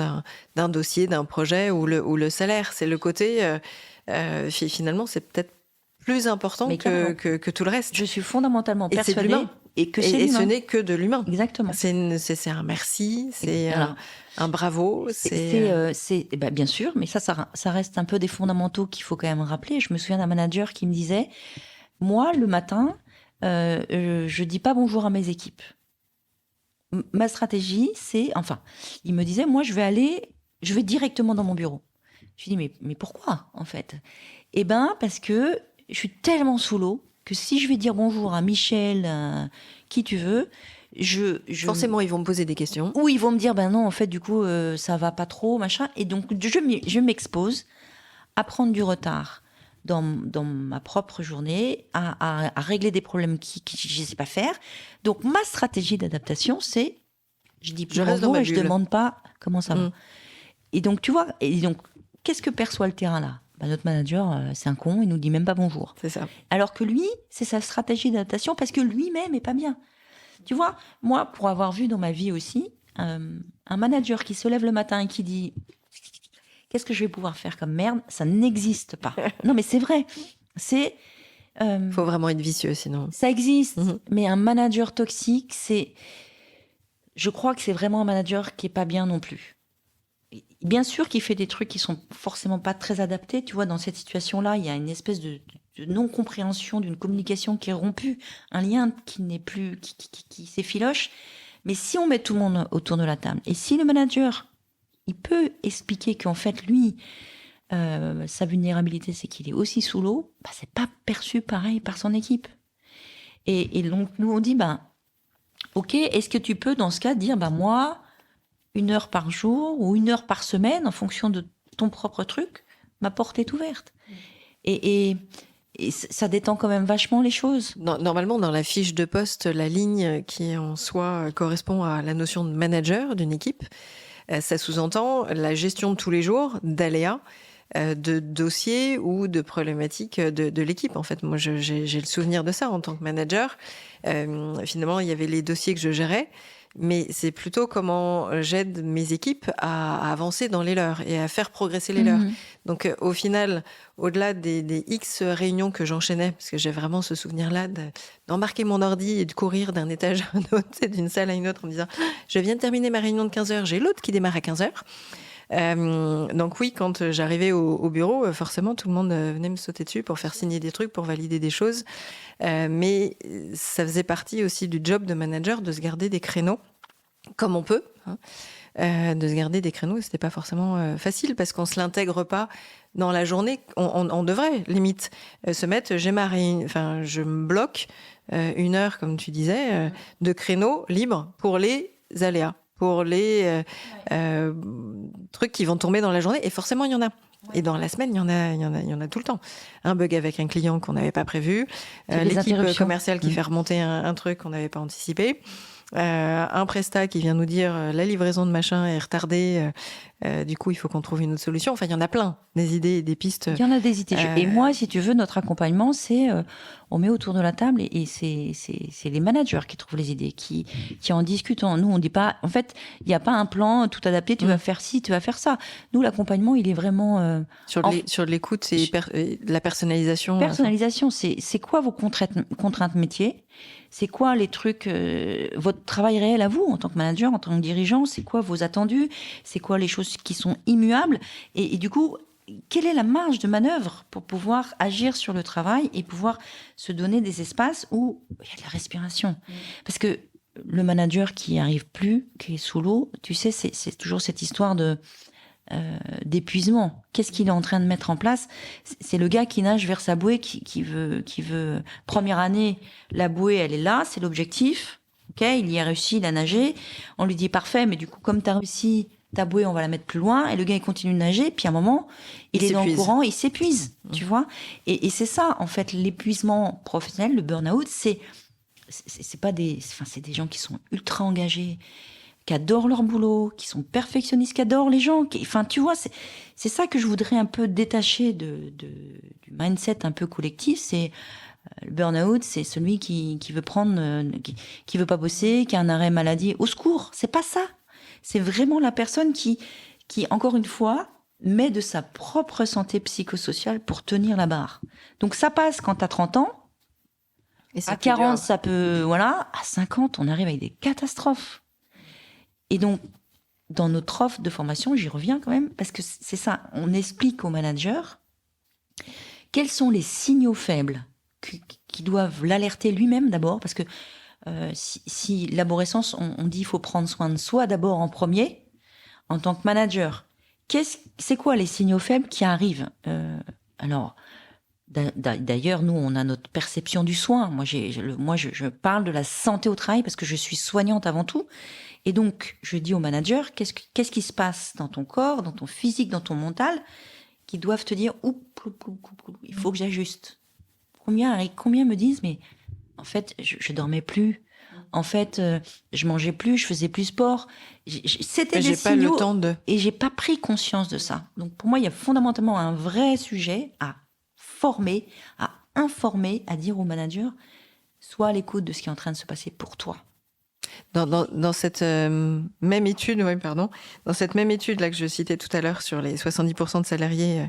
d'un dossier, d'un projet ou le salaire. C'est le côté, finalement, c'est peut-être plus important que tout le reste. Je suis fondamentalement persuadée et ce n'est que de l'humain. Exactement. C'est un merci, c'est un bravo. Bien sûr, mais ça reste un peu des fondamentaux qu'il faut quand même rappeler. Je me souviens d'un manager qui me disait, moi, le matin, je dis pas bonjour à mes équipes. Ma stratégie, il me disait, moi, je vais directement dans mon bureau. Je lui dis, mais pourquoi, en fait? Eh ben, parce que je suis tellement sous l'eau que si je vais dire bonjour à Michel, qui tu veux, forcément, ils vont me poser des questions. Ou ils vont me dire, ben non, en fait, du coup, ça va pas trop, machin. Et donc, je m'expose à prendre du retard dans ma propre journée, à régler des problèmes que je ne sais pas faire. Donc, ma stratégie d'adaptation, c'est, je dis bonjour et je ne demande pas comment ça va. Et donc, tu vois, qu'est-ce que perçoit le terrain là? Notre manager, c'est un con, il nous dit même pas bonjour. C'est ça. Alors que lui, c'est sa stratégie d'adaptation parce que lui-même est pas bien. Tu vois, moi, pour avoir vu dans ma vie aussi, un manager qui se lève le matin et qui dit qu'est-ce que je vais pouvoir faire comme merde, ça n'existe pas. Non, mais c'est vrai. Faut vraiment être vicieux, sinon. Ça existe, mais un manager toxique, je crois que c'est vraiment un manager qui est pas bien non plus. Bien sûr qu'il fait des trucs qui sont forcément pas très adaptés. Tu vois, dans cette situation-là, il y a une espèce de non-compréhension d'une communication qui est rompue, un lien qui n'est plus, qui s'effiloche. Mais si on met tout le monde autour de la table, et si le manager, il peut expliquer qu'en fait, lui, sa vulnérabilité, c'est qu'il est aussi sous l'eau, c'est pas perçu pareil par son équipe. Et donc, nous, on dit, ok, est-ce que tu peux, dans ce cas, dire, moi, 1 heure par jour ou 1 heure par semaine, en fonction de ton propre truc, ma porte est ouverte. Et ça détend quand même vachement les choses. Normalement, dans la fiche de poste, la ligne qui en soi correspond à la notion de manager d'une équipe, ça sous-entend la gestion de tous les jours d'aléas, de dossiers ou de problématiques de l'équipe. En fait, moi, j'ai le souvenir de ça en tant que manager. Finalement, il y avait les dossiers que je gérais, mais c'est plutôt comment j'aide mes équipes à avancer dans les leurs et à faire progresser les leurs. Donc, au final, au-delà des X réunions que j'enchaînais, parce que j'ai vraiment ce souvenir-là d'embarquer mon ordi et de courir d'un étage à un autre, d'une salle à une autre en me disant « Je viens de terminer ma réunion de 15h, j'ai l'autre qui démarre à 15h ». Donc oui, quand j'arrivais au bureau, forcément, tout le monde venait me sauter dessus pour faire signer des trucs, pour valider des choses. Mais ça faisait partie aussi du job de manager de se garder des créneaux, comme on peut, de se garder des créneaux. Et c'était pas forcément facile parce qu'on se l'intègre pas dans la journée. On devrait, limite, se mettre, je me bloque 1 heure, comme tu disais, de créneaux libres pour les aléas, pour les trucs qui vont tomber dans la journée. Et forcément, il y en a. Et dans la semaine, il y en a tout le temps. Un bug avec un client qu'on n'avait pas prévu, l'équipe commerciale qui fait remonter un truc qu'on n'avait pas anticipé, un prestat qui vient nous dire la livraison de machin est retardée, du coup il faut qu'on trouve une autre solution. Enfin, il y en a plein, des idées, des pistes. Il y en a des idées. Et moi, si tu veux, notre accompagnement, c'est on met autour de la table et c'est les managers qui trouvent les idées, qui en discutent. Nous, on dit pas, en fait, il n'y a pas un plan tout adapté, tu vas faire ci, tu vas faire ça. Nous, l'accompagnement, il est vraiment... sur l'écoute, c'est la personnalisation. Personnalisation, c'est quoi vos contraintes métiers? C'est quoi les trucs, votre travail réel à vous en tant que manager, en tant que dirigeant? C'est quoi vos attendus? C'est quoi les choses qui sont immuables? Et du coup, quelle est la marge de manœuvre pour pouvoir agir sur le travail et pouvoir se donner des espaces où il y a de la respiration? Parce que le manager qui arrive plus, qui est sous l'eau, tu sais, c'est toujours cette histoire d'épuisement. Qu'est-ce qu'il est en train de mettre en place? C'est le gars qui nage vers sa bouée, qui veut première année, la bouée, elle est là, c'est l'objectif. Ok, il y a réussi, il a nagé. On lui dit parfait, mais du coup, comme tu as réussi ta bouée, on va la mettre plus loin. Et le gars, il continue de nager. Puis à un moment, il est dans le courant, il s'épuise, tu vois. Et c'est ça, en fait, l'épuisement professionnel, le burn-out, c'est pas c'est des gens qui sont ultra engagés, qui adorent leur boulot, qui sont perfectionnistes, qui adorent les gens. Enfin, tu vois, c'est ça que je voudrais un peu détacher du mindset un peu collectif. C'est le burn-out, c'est celui qui veut prendre, qui veut pas bosser, qui a un arrêt maladie. Au secours, c'est pas ça. C'est vraiment la personne qui, encore une fois, met de sa propre santé psychosociale pour tenir la barre. Donc ça passe quand t'as 30 ans. Et à 40, ça peut, voilà. À 50, on arrive avec des catastrophes. Et donc, dans notre offre de formation, j'y reviens quand même, parce que c'est ça, on explique aux managers quels sont les signaux faibles qui doivent l'alerter lui-même d'abord, parce que si l'arborescence, on dit qu'il faut prendre soin de soi d'abord en premier, en tant que manager. C'est quoi les signaux faibles qui arrivent? Alors, d'ailleurs, nous, on a notre perception du soin. Moi, je parle de la santé au travail parce que je suis soignante avant tout. Et donc, je dis aux managers, qu'est-ce qui se passe dans ton corps, dans ton physique, dans ton mental, qui doivent te dire, il faut que j'ajuste. Combien me disent, mais en fait, je dormais plus. En fait, je mangeais plus, je faisais plus sport. C'était des signaux. Et j'ai pas pris conscience de ça. Donc, pour moi, il y a fondamentalement un vrai sujet à former, à informer, à dire aux managers, sois à l'écoute de ce qui est en train de se passer pour toi. Dans cette même étude, dans cette même étude là que je citais tout à l'heure sur les 70% de salariés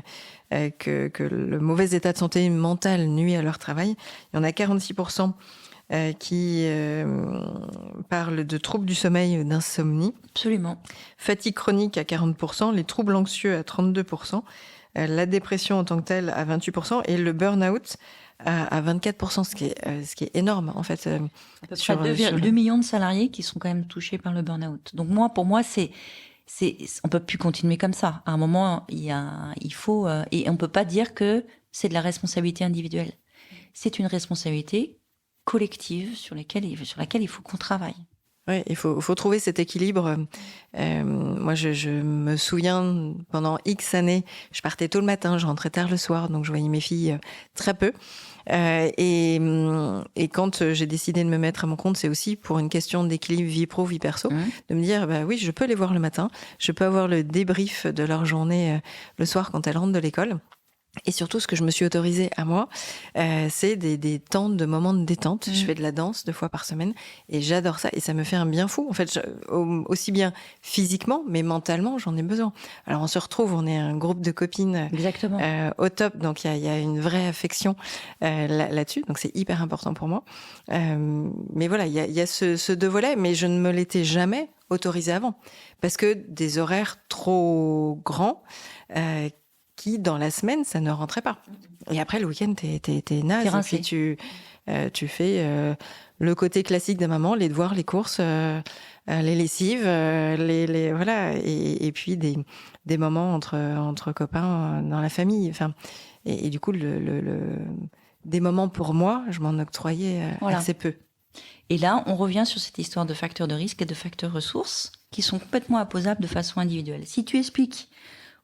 que le mauvais état de santé mentale nuit à leur travail, il y en a 46% qui parlent de troubles du sommeil, d'insomnie. Absolument. Fatigue chronique à 40%, les troubles anxieux à 32%, la dépression en tant que telle à 28% et le burn-out à 24%, ce qui est énorme en fait. Sur 2 millions de salariés qui sont quand même touchés par le burn-out. Donc pour moi, on peut plus continuer comme ça. À un moment, il faut et on peut pas dire que c'est de la responsabilité individuelle. C'est une responsabilité collective sur laquelle il faut qu'on travaille. Oui, il faut trouver cet équilibre. Moi, je me souviens, pendant X années, je partais tôt le matin, je rentrais tard le soir, donc je voyais mes filles très peu. Et quand j'ai décidé de me mettre à mon compte, c'est aussi pour une question d'équilibre vie pro, vie perso, de me dire, bah oui, je peux les voir le matin, je peux avoir le débrief de leur journée le soir quand elles rentrent de l'école. Et surtout, ce que je me suis autorisée à moi, c'est des temps de moments de détente. Je fais de la danse 2 fois par semaine et j'adore ça. Et ça me fait un bien fou. En fait, aussi bien physiquement, mais mentalement, j'en ai besoin. Alors, on se retrouve, on est un groupe de copines au top. Donc, il y a une vraie affection là-dessus. Donc, c'est hyper important pour moi. Mais voilà, il y a ce 2 volets, mais je ne me l'étais jamais autorisée avant. Parce que des horaires trop grands... qui, dans la semaine, ça ne rentrait pas. Et après, le week-end, t'es naze. Si tu fais le côté classique de maman, les devoirs, les courses, les lessives, voilà, et puis des moments entre copains dans la famille. Enfin, et du coup, des moments pour moi, je m'en octroyais assez peu. Et là, on revient sur cette histoire de facteurs de risque et de facteurs ressources qui sont complètement opposables de façon individuelle. Si tu expliques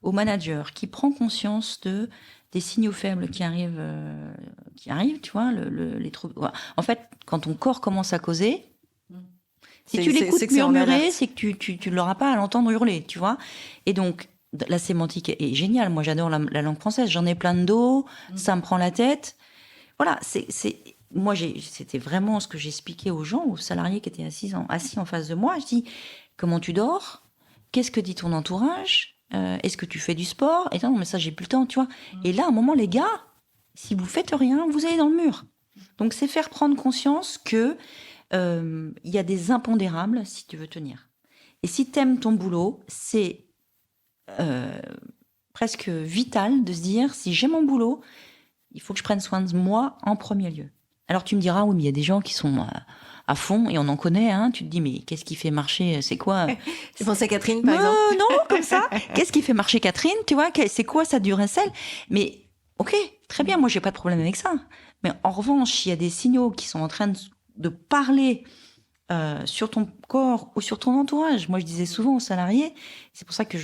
au manager qui prend conscience des signaux faibles qui arrivent, tu vois, les troubles. En fait, quand ton corps commence à causer, si tu l'écoutes murmurer, c'est que tu l'auras pas à l'entendre hurler, tu vois. Et donc, la sémantique est géniale. Moi, j'adore la langue française. J'en ai plein de dos, ça me prend la tête. Voilà, moi, c'était vraiment ce que j'expliquais aux gens, aux salariés qui étaient assis en face de moi. Je dis, comment tu dors? Qu'est-ce que dit ton entourage? Est-ce que tu fais du sport? Et non, mais ça, j'ai plus le temps, tu vois. Et là, à un moment, les gars, si vous faites rien, vous allez dans le mur. Donc, c'est faire prendre conscience que il y a des impondérables si tu veux tenir. Et si tu aimes ton boulot, c'est presque vital de se dire, si j'aime mon boulot, il faut que je prenne soin de moi en premier lieu. Alors tu me diras, oui, mais il y a des gens qui sont à fond, et on en connaît, hein. Tu te dis, mais qu'est-ce qui fait marcher? C'est quoi? Tu penses à Catherine, par exemple? Non, comme ça. Qu'est-ce qui fait marcher Catherine? Tu vois, c'est quoi ça Duracell? Mais ok, très bien, moi j'ai pas de problème avec ça. Mais en revanche, il y a des signaux qui sont en train de parler sur ton corps ou sur ton entourage. Moi, je disais souvent aux salariés, c'est pour ça que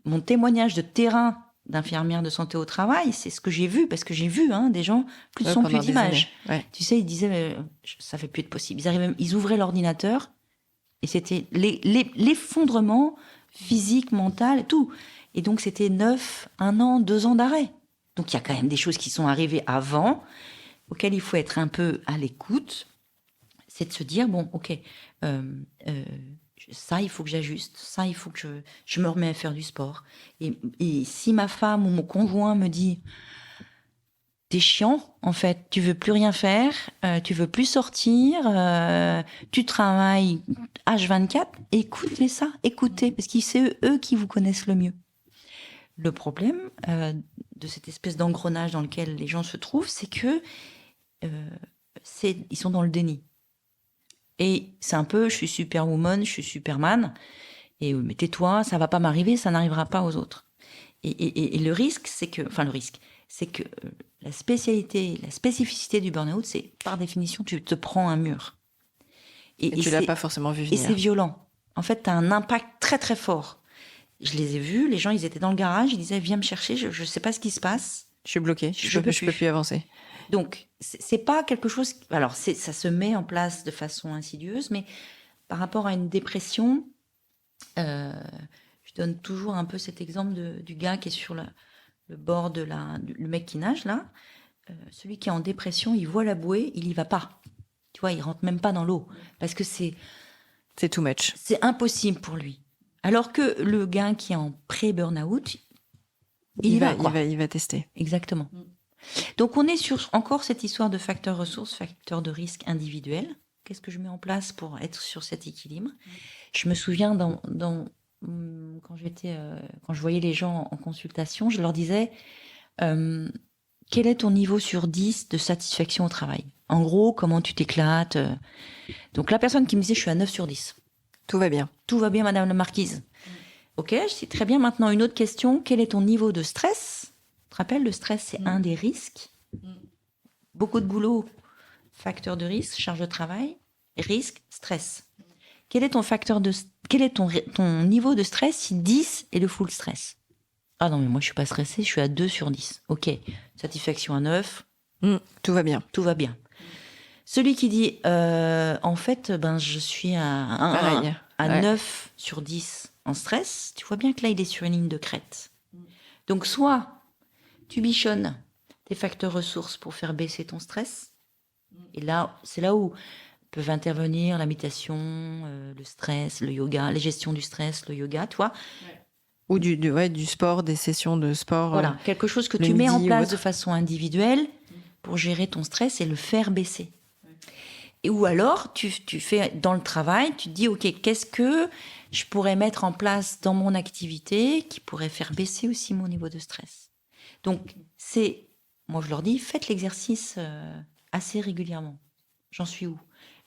mon témoignage de terrain d'infirmière de santé au travail, c'est ce que j'ai vu, parce que j'ai vu des gens, plus de son, plus d'image. Ouais. Tu sais, ils disaient, ça fait plus de possible. Ils ouvraient l'ordinateur, et c'était l'effondrement physique, mental, tout. Et donc, c'était 9, 1 an, 2 ans d'arrêt. Donc, il y a quand même des choses qui sont arrivées avant, auxquelles il faut être un peu à l'écoute. C'est de se dire, bon, ok, ça, il faut que j'ajuste. Ça, il faut que je me remets à faire du sport. Et si ma femme ou mon conjoint me dit, t'es chiant, en fait, tu veux plus rien faire, tu veux plus sortir, tu travailles H24, écoutez ça, écoutez, parce que c'est eux qui vous connaissent le mieux. Le problème de cette espèce d'engrenage dans lequel les gens se trouvent, c'est que ils sont dans le déni. Et c'est un peu, je suis superwoman, je suis superman, et mais tais-toi, ça va pas m'arriver, ça n'arrivera pas aux autres. Et le risque, c'est que la spécificité du burn-out, c'est par définition, tu te prends un mur. Et tu l'as pas forcément vu venir. Et c'est violent. En fait, tu as un impact très très fort. Je les ai vus, les gens, ils étaient dans le garage, ils disaient, viens me chercher, je sais pas ce qui se passe. Je suis bloquée, je peux plus avancer. Donc, c'est pas quelque chose. Alors, ça se met en place de façon insidieuse, mais par rapport à une dépression, je donne toujours un peu cet exemple du gars qui est sur le bord le mec qui nage là. Celui qui est en dépression, il voit la bouée, il y va pas. Tu vois, il rentre même pas dans l'eau parce que c'est too much. C'est impossible pour lui. Alors que le gars qui est en pré-burnout, il va tester. Exactement. Donc, on est sur encore cette histoire de facteur ressources, facteur de risque individuel. Qu'est-ce que je mets en place pour être sur cet équilibre? Je me souviens quand je voyais les gens en consultation, je leur disais quel est ton niveau sur 10 de satisfaction au travail? En gros, comment tu t'éclates? Donc, la personne qui me disait je suis à 9 sur 10. Tout va bien. Tout va bien, madame la marquise. Ok, je dis très bien. Maintenant, une autre question. Quel est ton niveau de stress? Tu te rappelles, le stress, c'est un des risques. Beaucoup de boulot, facteur de risque, charge de travail, risque, stress. Quel est ton niveau de stress si 10 est le full stress? Ah non, mais moi, je suis pas stressée, je suis à 2 sur 10. Ok, satisfaction à 9. Tout va bien. Tout va bien. Celui qui dit, en fait, je suis à 9 sur 10 en stress, tu vois bien que là, il est sur une ligne de crête. Donc, soit tu bichonnes tes facteurs ressources pour faire baisser ton stress. Et là, c'est là où peuvent intervenir la méditation, le stress, le yoga, les gestions du stress, le yoga, tu vois. Ou du sport, des sessions de sport. Voilà, quelque chose que tu mets en place de façon individuelle pour gérer ton stress et le faire baisser. Ou alors, tu fais dans le travail, tu te dis, OK, qu'est-ce que je pourrais mettre en place dans mon activité qui pourrait faire baisser aussi mon niveau de stress? Donc, moi je leur dis, faites l'exercice assez régulièrement. J'en suis où?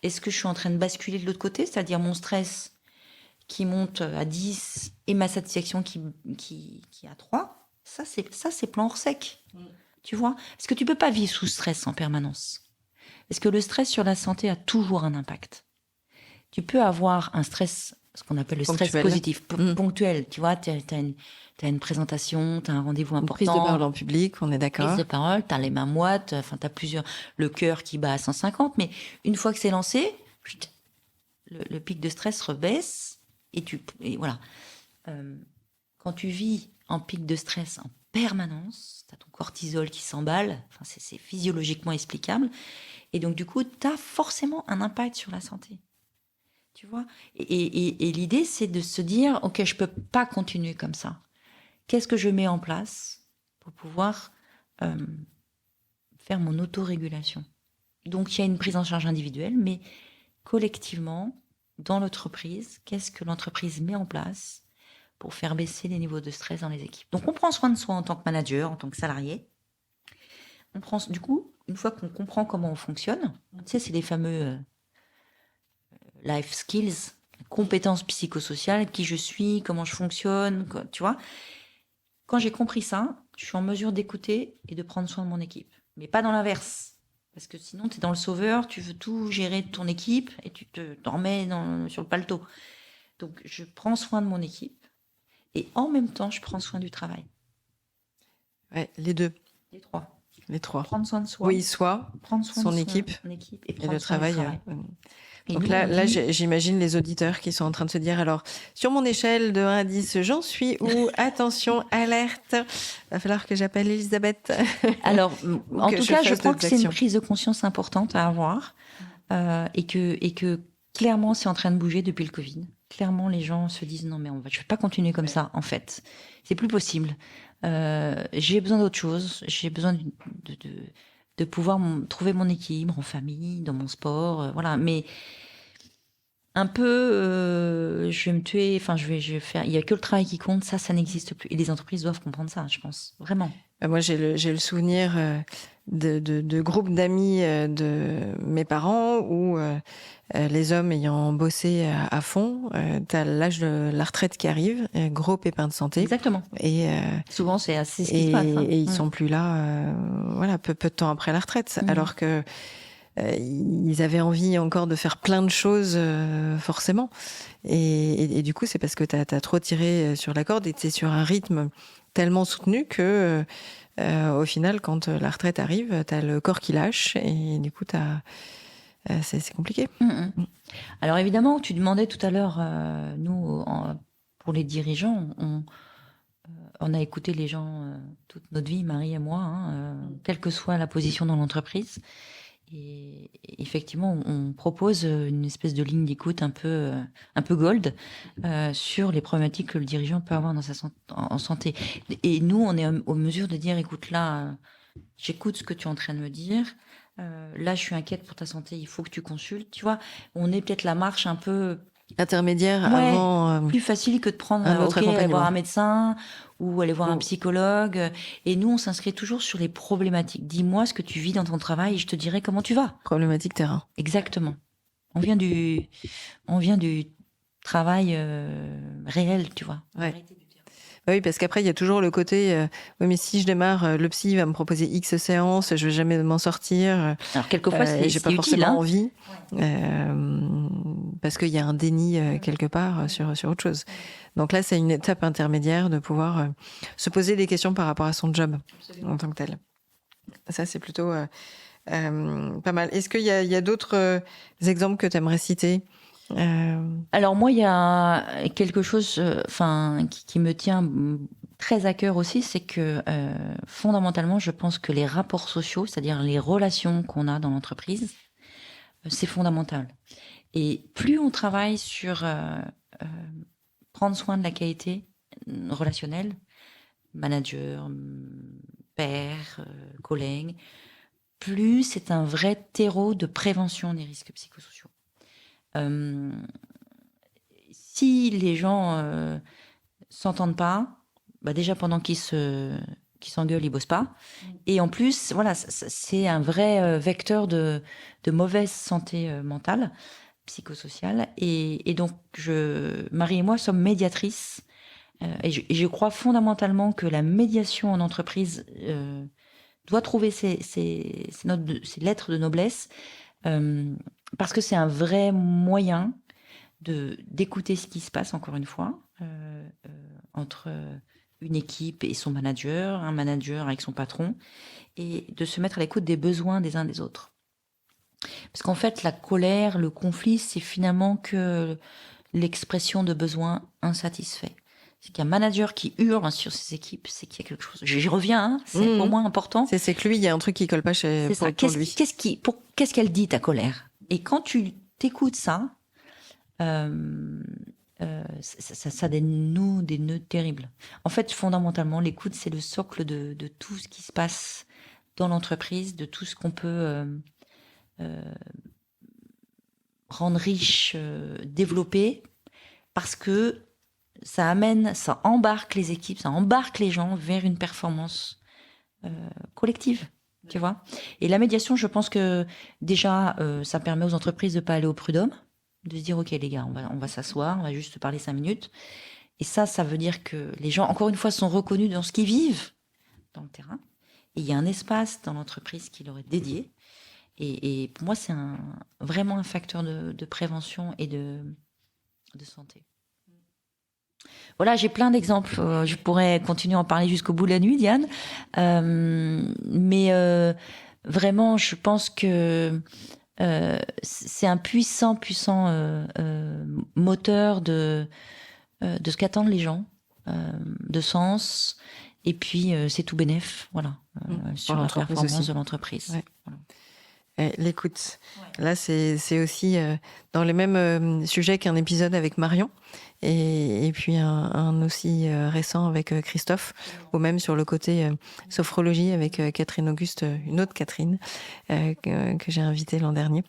Est-ce que je suis en train de basculer de l'autre côté, c'est-à-dire mon stress qui monte à 10 et ma satisfaction qui est à 3? Ça, c'est plan hors sec. Tu vois? Parce que tu peux pas vivre sous stress en permanence. Parce que le stress sur la santé a toujours un impact. Tu peux avoir un stress, ce qu'on appelle le stress positif, ponctuel. Tu vois, t'as une présentation, t'as un rendez-vous important. Prise de parole en public, on est d'accord. Prise de parole, t'as les mains moites, t'as le cœur qui bat à 150, mais une fois que c'est lancé, le pic de stress rebaisse et voilà. Quand tu vis en pic de stress en permanence, tu as ton cortisol qui s'emballe, enfin, c'est physiologiquement explicable, et donc du coup, tu as forcément un impact sur la santé. Tu vois, et l'idée, c'est de se dire, ok, je peux pas continuer comme ça. Qu'est-ce que je mets en place pour pouvoir faire mon autorégulation? Donc, il y a une prise en charge individuelle, mais collectivement, dans l'entreprise, qu'est-ce que l'entreprise met en place pour faire baisser les niveaux de stress dans les équipes? Donc, on prend soin de soi en tant que manager, en tant que salarié. On prend, du coup, une fois qu'on comprend comment on fonctionne, tu sais, c'est les fameux life skills, compétences psychosociales, qui je suis, comment je fonctionne, tu vois. Quand j'ai compris ça, je suis en mesure d'écouter et de prendre soin de mon équipe. Mais pas dans l'inverse. Parce que sinon, tu es dans le sauveur, tu veux tout gérer de ton équipe et tu t'en remets sur le paletot. Donc, je prends soin de mon équipe et en même temps, je prends soin du travail. Ouais, les deux. Les trois. Les trois. Prendre soin de soi. Oui, soi, prendre soin son de équipe et prendre le soin travail. du travail. Donc nous, là, j'imagine les auditeurs qui sont en train de se dire, alors, sur mon échelle de 1 à 10, j'en suis où? Attention, alerte, va falloir que j'appelle Elisabeth. Alors, en tout cas, je crois que c'est une prise de conscience importante à avoir et que clairement, c'est en train de bouger depuis le Covid. Clairement, les gens se disent, non, mais je ne vais pas continuer comme ça, en fait. C'est plus possible. J'ai besoin d'autre chose. J'ai besoin de pouvoir trouver mon équilibre en famille, dans mon sport, voilà. Mais un peu, je vais me tuer, enfin, je vais faire. Il n'y a que le travail qui compte, ça n'existe plus. Et les entreprises doivent comprendre ça, je pense, vraiment. Moi, j'ai le souvenir de groupes d'amis de mes parents où les hommes ayant bossé à fond, t'as l'âge de la retraite qui arrive, gros pépin de santé. Exactement. Et souvent, c'est assez ce qui se passe. Et ils sont plus là, voilà, peu de temps après la retraite, alors que ils avaient envie encore de faire plein de choses, forcément. Et du coup, c'est parce que t'as trop tiré sur la corde et t'es sur un rythme tellement soutenu que au final, quand la retraite arrive, t'as le corps qui lâche et du coup, c'est compliqué. Alors évidemment, tu demandais tout à l'heure, nous, pour les dirigeants, on a écouté les gens toute notre vie, Marie et moi, quelle que soit la position dans l'entreprise. Et effectivement, on propose une espèce de ligne d'écoute un peu gold sur les problématiques que le dirigeant peut avoir dans en santé. Et nous, on est en mesure de dire, écoute, là, j'écoute ce que tu es en train de me dire. Là, je suis inquiète pour ta santé, il faut que tu consultes. Tu vois, on est peut-être la marche un peu intermédiaire avant. Plus facile que de prendre aller voir un médecin ou aller voir un psychologue. Et nous, on s'inscrit toujours sur les problématiques. Dis-moi ce que tu vis dans ton travail et je te dirai comment tu vas. Problématique terrain. Exactement. On vient du travail réel, tu vois. Ouais. Oui, parce qu'après, il y a toujours le côté, oui, mais si je démarre, le psy va me proposer X séances, je vais jamais m'en sortir. Alors, quelquefois, j'ai pas forcément envie, parce qu'il y a un déni quelque part sur autre chose. Donc là, c'est une étape intermédiaire de pouvoir se poser des questions par rapport à son job en tant que tel. Ça, c'est plutôt pas mal. Est-ce qu'il y a d'autres exemples que tu aimerais citer? Alors moi, il y a quelque chose, qui me tient très à cœur aussi, c'est que fondamentalement, je pense que les rapports sociaux, c'est-à-dire les relations qu'on a dans l'entreprise, c'est fondamental. Et plus on travaille sur prendre soin de la qualité relationnelle, manager, père, collègue, plus c'est un vrai terreau de prévention des risques psychosociaux. Si les gens s'entendent pas, déjà pendant qu'ils s'engueulent, ils bossent pas. Et en plus, voilà, c'est un vrai vecteur de mauvaise santé mentale, psychosociale. Et donc, Marie et moi sommes médiatrices. Et je crois fondamentalement que la médiation en entreprise doit trouver ses lettres de noblesse. Parce que c'est un vrai moyen d'écouter ce qui se passe, encore une fois, entre une équipe et son manager, un manager avec son patron, et de se mettre à l'écoute des besoins des uns des autres. Parce qu'en fait, la colère, le conflit, c'est finalement que l'expression de besoins insatisfaits. c'est qu'un manager qui hurle sur ses équipes, c'est qu'il y a quelque chose. J'y reviens, hein, c'est pour moi important. C'est que lui, il y a un truc qui colle pas pour lui. Qu'est-ce qu'elle dit, ta colère? Et quand tu t'écoutes ça, ça dénoue des nœuds terribles. En fait, fondamentalement, l'écoute, c'est le socle de tout ce qui se passe dans l'entreprise, de tout ce qu'on peut rendre riche, développer, parce que ça embarque les équipes, ça embarque les gens vers une performance collective, tu vois. Et la médiation, je pense que déjà, ça permet aux entreprises de pas aller au prud'homme, de se dire, ok les gars, on va s'asseoir, on va juste parler 5 minutes. Et ça veut dire que les gens, encore une fois, sont reconnus dans ce qu'ils vivent dans le terrain. Et il y a un espace dans l'entreprise qui leur est dédié. Et pour moi, c'est vraiment un facteur de prévention et de santé. Voilà, j'ai plein d'exemples. Je pourrais continuer à en parler jusqu'au bout de la nuit, Diane. Mais vraiment, je pense que c'est un puissant moteur de ce qu'attendent les gens, de sens. Et puis, c'est tout bénef, voilà, sur la performance de l'entreprise. Ouais. Voilà. L'écoute. Ouais. Là, c'est aussi dans les mêmes sujets qu'un épisode avec Marion et puis un aussi récent avec Christophe, ou même sur le côté sophrologie avec Catherine Auguste, une autre Catherine que j'ai invitée l'an dernier.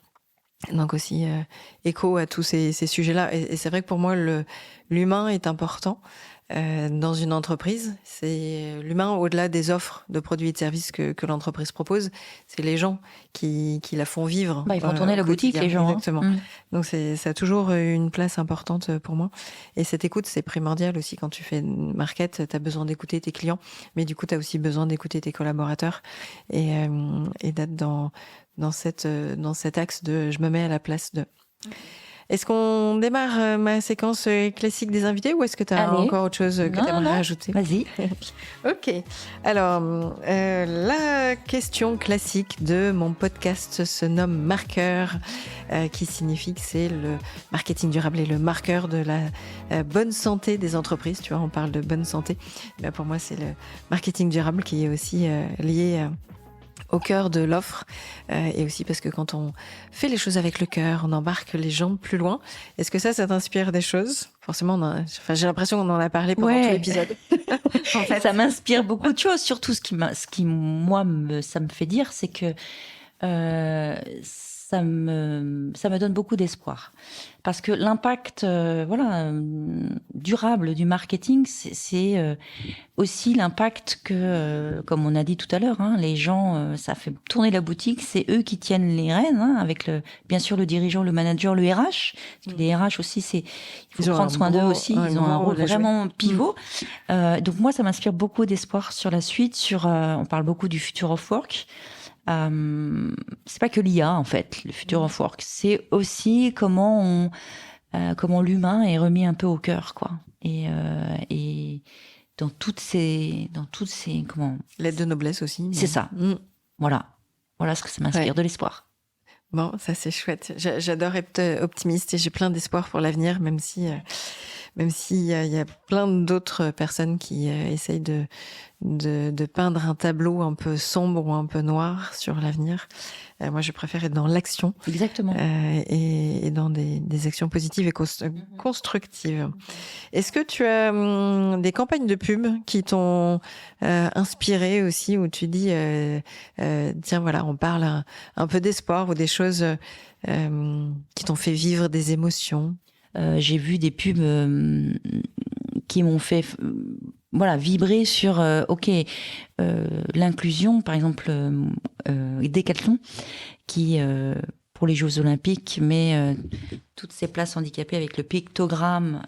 Donc aussi écho à tous ces sujets-là. Et c'est vrai que pour moi, l'humain est important. Dans une entreprise, c'est l'humain au-delà des offres de produits et de services que l'entreprise propose, c'est les gens qui la font vivre. Ils font tourner la boutique, les gens. Exactement. Donc ça a toujours une place importante pour moi. Et cette écoute, c'est primordial aussi quand tu fais une market, tu as besoin d'écouter tes clients, mais du coup, tu as aussi besoin d'écouter tes collaborateurs et d'être dans cet axe de je me mets à la place de... Est-ce qu'on démarre ma séquence classique des invités ou est-ce que tu as encore autre chose que tu aimerais rajouter? Vas-y. Ok. Alors, la question classique de mon podcast se nomme marqueur, qui signifie que c'est le marketing durable et le marqueur de la bonne santé des entreprises. Tu vois, on parle de bonne santé. Mais pour moi, c'est le marketing durable qui est aussi lié au cœur de l'offre, et aussi parce que quand on fait les choses avec le cœur, on embarque les gens plus loin. Est-ce que ça t'inspire des choses? Forcément, j'ai l'impression qu'on en a parlé pendant tout l'épisode. En fait, ça m'inspire beaucoup de choses. Surtout, ce qui moi, ça me fait dire, c'est que ça me donne beaucoup d'espoir. Parce que l'impact durable du marketing, c'est aussi l'impact que, comme on a dit tout à l'heure, les gens, ça fait tourner la boutique, c'est eux qui tiennent les rênes, avec bien sûr le dirigeant, le manager, le RH. Parce que les RH aussi, il faut prendre soin d'eux aussi. Ils ont un rôle vraiment pivot. Donc moi, ça m'inspire beaucoup d'espoir sur la suite. On parle beaucoup du future of work. C'est pas que l'IA en fait, le future of work, c'est aussi comment l'humain est remis un peu au cœur, quoi. Et dans toutes ces comment. L'aide de noblesse aussi. C'est ça. Voilà ce que ça m'inspire, de l'espoir. Bon, ça c'est chouette. J'adore être optimiste et j'ai plein d'espoir pour l'avenir, même s'il y a plein d'autres personnes qui essayent de peindre un tableau un peu sombre ou un peu noir sur l'avenir. Moi, je préfère être dans l'action. Exactement. Et dans des actions positives et constructives. Est-ce que tu as des campagnes de pub qui t'ont inspiré aussi, où tu dis, tiens, voilà, on parle un peu d'espoir ou des choses qui t'ont fait vivre des émotions? J'ai vu des pubs qui m'ont fait vibrer sur l'inclusion, par exemple Decathlon, qui pour les Jeux Olympiques met toutes ces places handicapées avec le pictogramme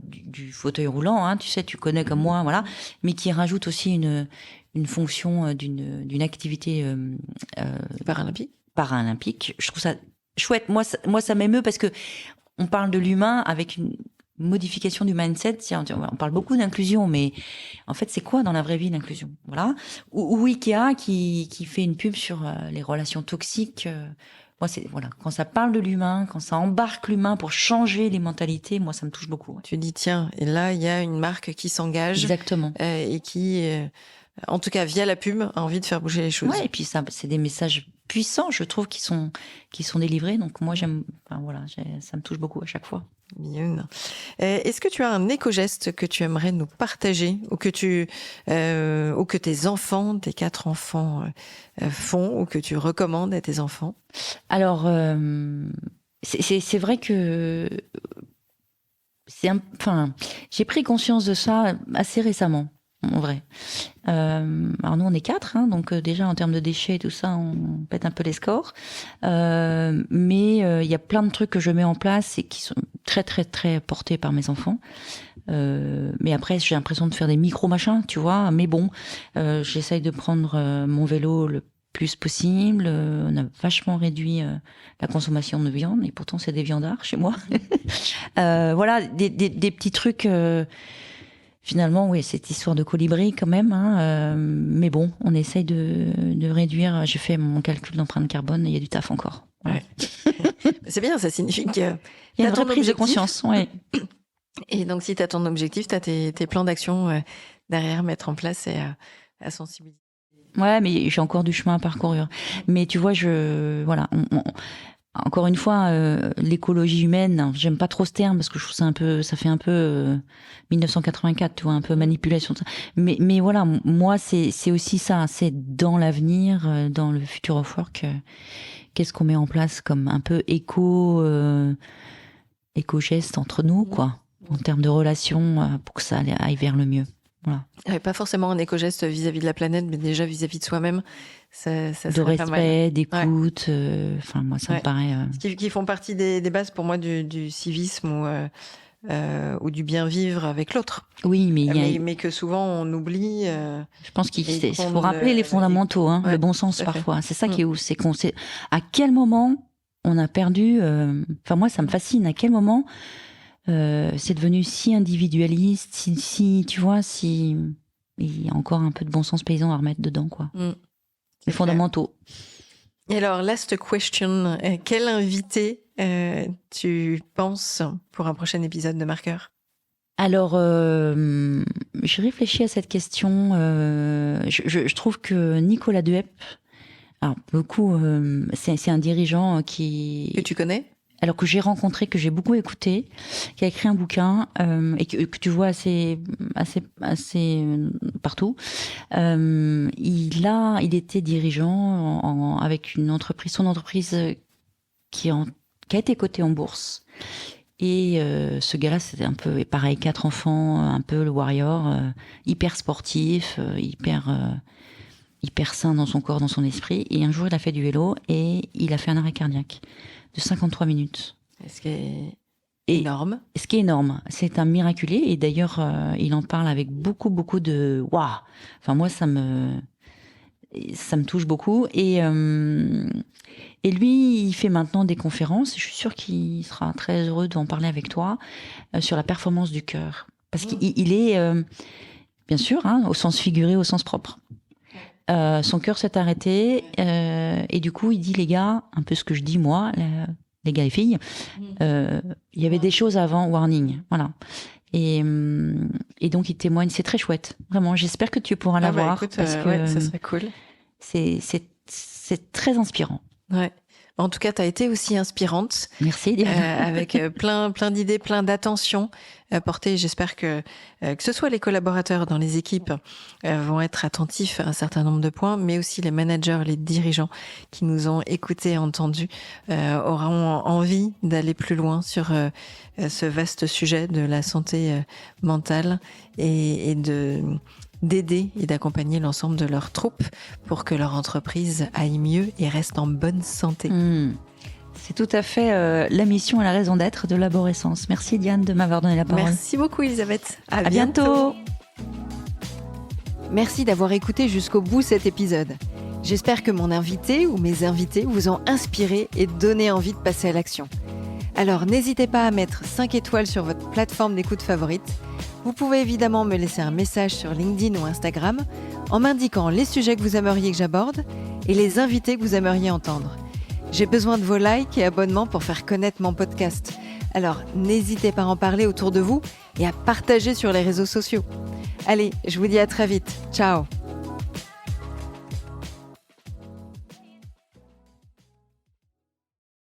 du fauteuil roulant, tu sais, tu connais comme moi, voilà, mais qui rajoute aussi une fonction d'une activité paralympique. Je trouve ça chouette. Moi, ça m'émeut parce que on parle de l'humain avec une modification du mindset. On parle beaucoup d'inclusion, mais en fait, c'est quoi dans la vraie vie l'inclusion? Voilà. Ou Ikea qui fait une pub sur les relations toxiques Moi, quand ça parle de l'humain, quand ça embarque l'humain pour changer les mentalités, moi, ça me touche beaucoup. Ouais. Tu dis, tiens, et là, il y a une marque qui s'engage. Exactement. Et qui, en tout cas, via la pub, a envie de faire bouger les choses. Ouais, et puis ça, c'est des messages puissants, je trouve, qui sont délivrés. Donc moi, ça me touche beaucoup à chaque fois. Bien. Est-ce que tu as un éco-geste que tu aimerais nous partager ou que tes enfants, tes 4 enfants font ou que tu recommandes à tes enfants? Alors, c'est vrai que j'ai pris conscience de ça assez récemment, en vrai. Alors nous, on est 4, hein, donc déjà en termes de déchets et tout ça, on pète un peu les scores. Mais il y a plein de trucs que je mets en place et qui sont très très très portés par mes enfants. Mais après, j'ai l'impression de faire des micro-machins, tu vois. Mais bon, j'essaye de prendre mon vélo le plus possible. On a vachement réduit la consommation de viande, et pourtant c'est des viandards chez moi. Voilà, des petits trucs. Finalement, oui, cette histoire de colibri quand même. Hein, mais bon, on essaye de réduire. J'ai fait mon calcul d'empreinte carbone, et il y a du taf encore. Ouais. C'est bien, ça signifie qu'il y a une vraie prise de conscience. Ouais. Et donc, si tu as ton objectif, tu as tes plans d'action derrière, mettre en place et à sensibiliser. Ouais, mais j'ai encore du chemin à parcourir. Mais tu vois, encore une fois, l'écologie humaine, j'aime pas trop ce terme parce que je trouve ça fait un peu 1984, tu vois, un peu manipulation. Mais voilà, moi, c'est aussi ça, c'est dans l'avenir, dans le future of work, qu'est-ce qu'on met en place comme un peu éco-geste entre nous, quoi, en termes de relations, pour que ça aille vers le mieux. Voilà. Pas forcément un éco-geste vis-à-vis de la planète, mais déjà vis-à-vis de soi-même. Ça de respect, d'écoute. Moi, ça me paraît. Qui font partie des bases pour moi du civisme ou du bien vivre avec l'autre. Oui, mais que souvent on oublie. Je pense qu'il faut rappeler les fondamentaux, hein, le bon sens parfois. C'est ça qui est ouf, c'est qu'on sait à quel moment on a perdu. Moi, ça me fascine. À quel moment c'est devenu si individualiste, si tu vois, il y a encore un peu de bon sens paysan à remettre dedans, quoi. Les fondamentaux. Et alors, last question. Quel invité tu penses pour un prochain épisode de Marqueur? Alors, je réfléchis à cette question. Je trouve que Nicolas Duhep, alors beaucoup, c'est un dirigeant que tu connais? Alors que j'ai rencontré, que j'ai beaucoup écouté, qui a écrit un bouquin et que tu vois assez partout. Il était dirigeant avec une entreprise, son entreprise qui a été cotée en bourse. Et ce gars-là, c'était un peu pareil, 4 enfants, un peu le warrior, hyper sportif, hyper sain dans son corps, dans son esprit. Et un jour, il a fait du vélo et il a fait un arrêt cardiaque de 53 minutes. Ce qui est énorme. Ce qui est énorme. C'est un miraculé. Et d'ailleurs, il en parle avec beaucoup, beaucoup de waouh. Enfin, moi, ça me touche beaucoup. Et lui, il fait maintenant des conférences. Je suis sûre qu'il sera très heureux d'en parler avec toi sur la performance du cœur. Parce qu'il est, bien sûr, hein, au sens figuré, au sens propre. Son cœur s'est arrêté et du coup il dit, les gars, un peu ce que je dis moi, les gars et filles, il y avait des choses avant, warning, voilà. Et donc il témoigne, c'est très chouette, vraiment. J'espère que tu pourras l'avoir parce que ça serait cool. C'est très inspirant. Ouais. En tout cas, tu as été aussi inspirante. Merci, Diane. Avec plein d'idées, plein d'attention portées. J'espère que ce soit les collaborateurs dans les équipes vont être attentifs à un certain nombre de points, mais aussi les managers, les dirigeants qui nous ont écoutés et entendus auront envie d'aller plus loin sur ce vaste sujet de la santé mentale et d'aider et d'accompagner l'ensemble de leurs troupes pour que leur entreprise aille mieux et reste en bonne santé. C'est tout à fait la mission et la raison d'être de Laborescence. Merci Diane de m'avoir donné la parole. Merci beaucoup Elisabeth. À bientôt. Merci d'avoir écouté jusqu'au bout cet épisode. J'espère que mon invité ou mes invités vous ont inspiré et donné envie de passer à l'action. Alors n'hésitez pas à mettre 5 étoiles sur votre plateforme d'écoute favorite. Vous pouvez évidemment me laisser un message sur LinkedIn ou Instagram en m'indiquant les sujets que vous aimeriez que j'aborde et les invités que vous aimeriez entendre. J'ai besoin de vos likes et abonnements pour faire connaître mon podcast. Alors, n'hésitez pas à en parler autour de vous et à partager sur les réseaux sociaux. Allez, je vous dis à très vite. Ciao!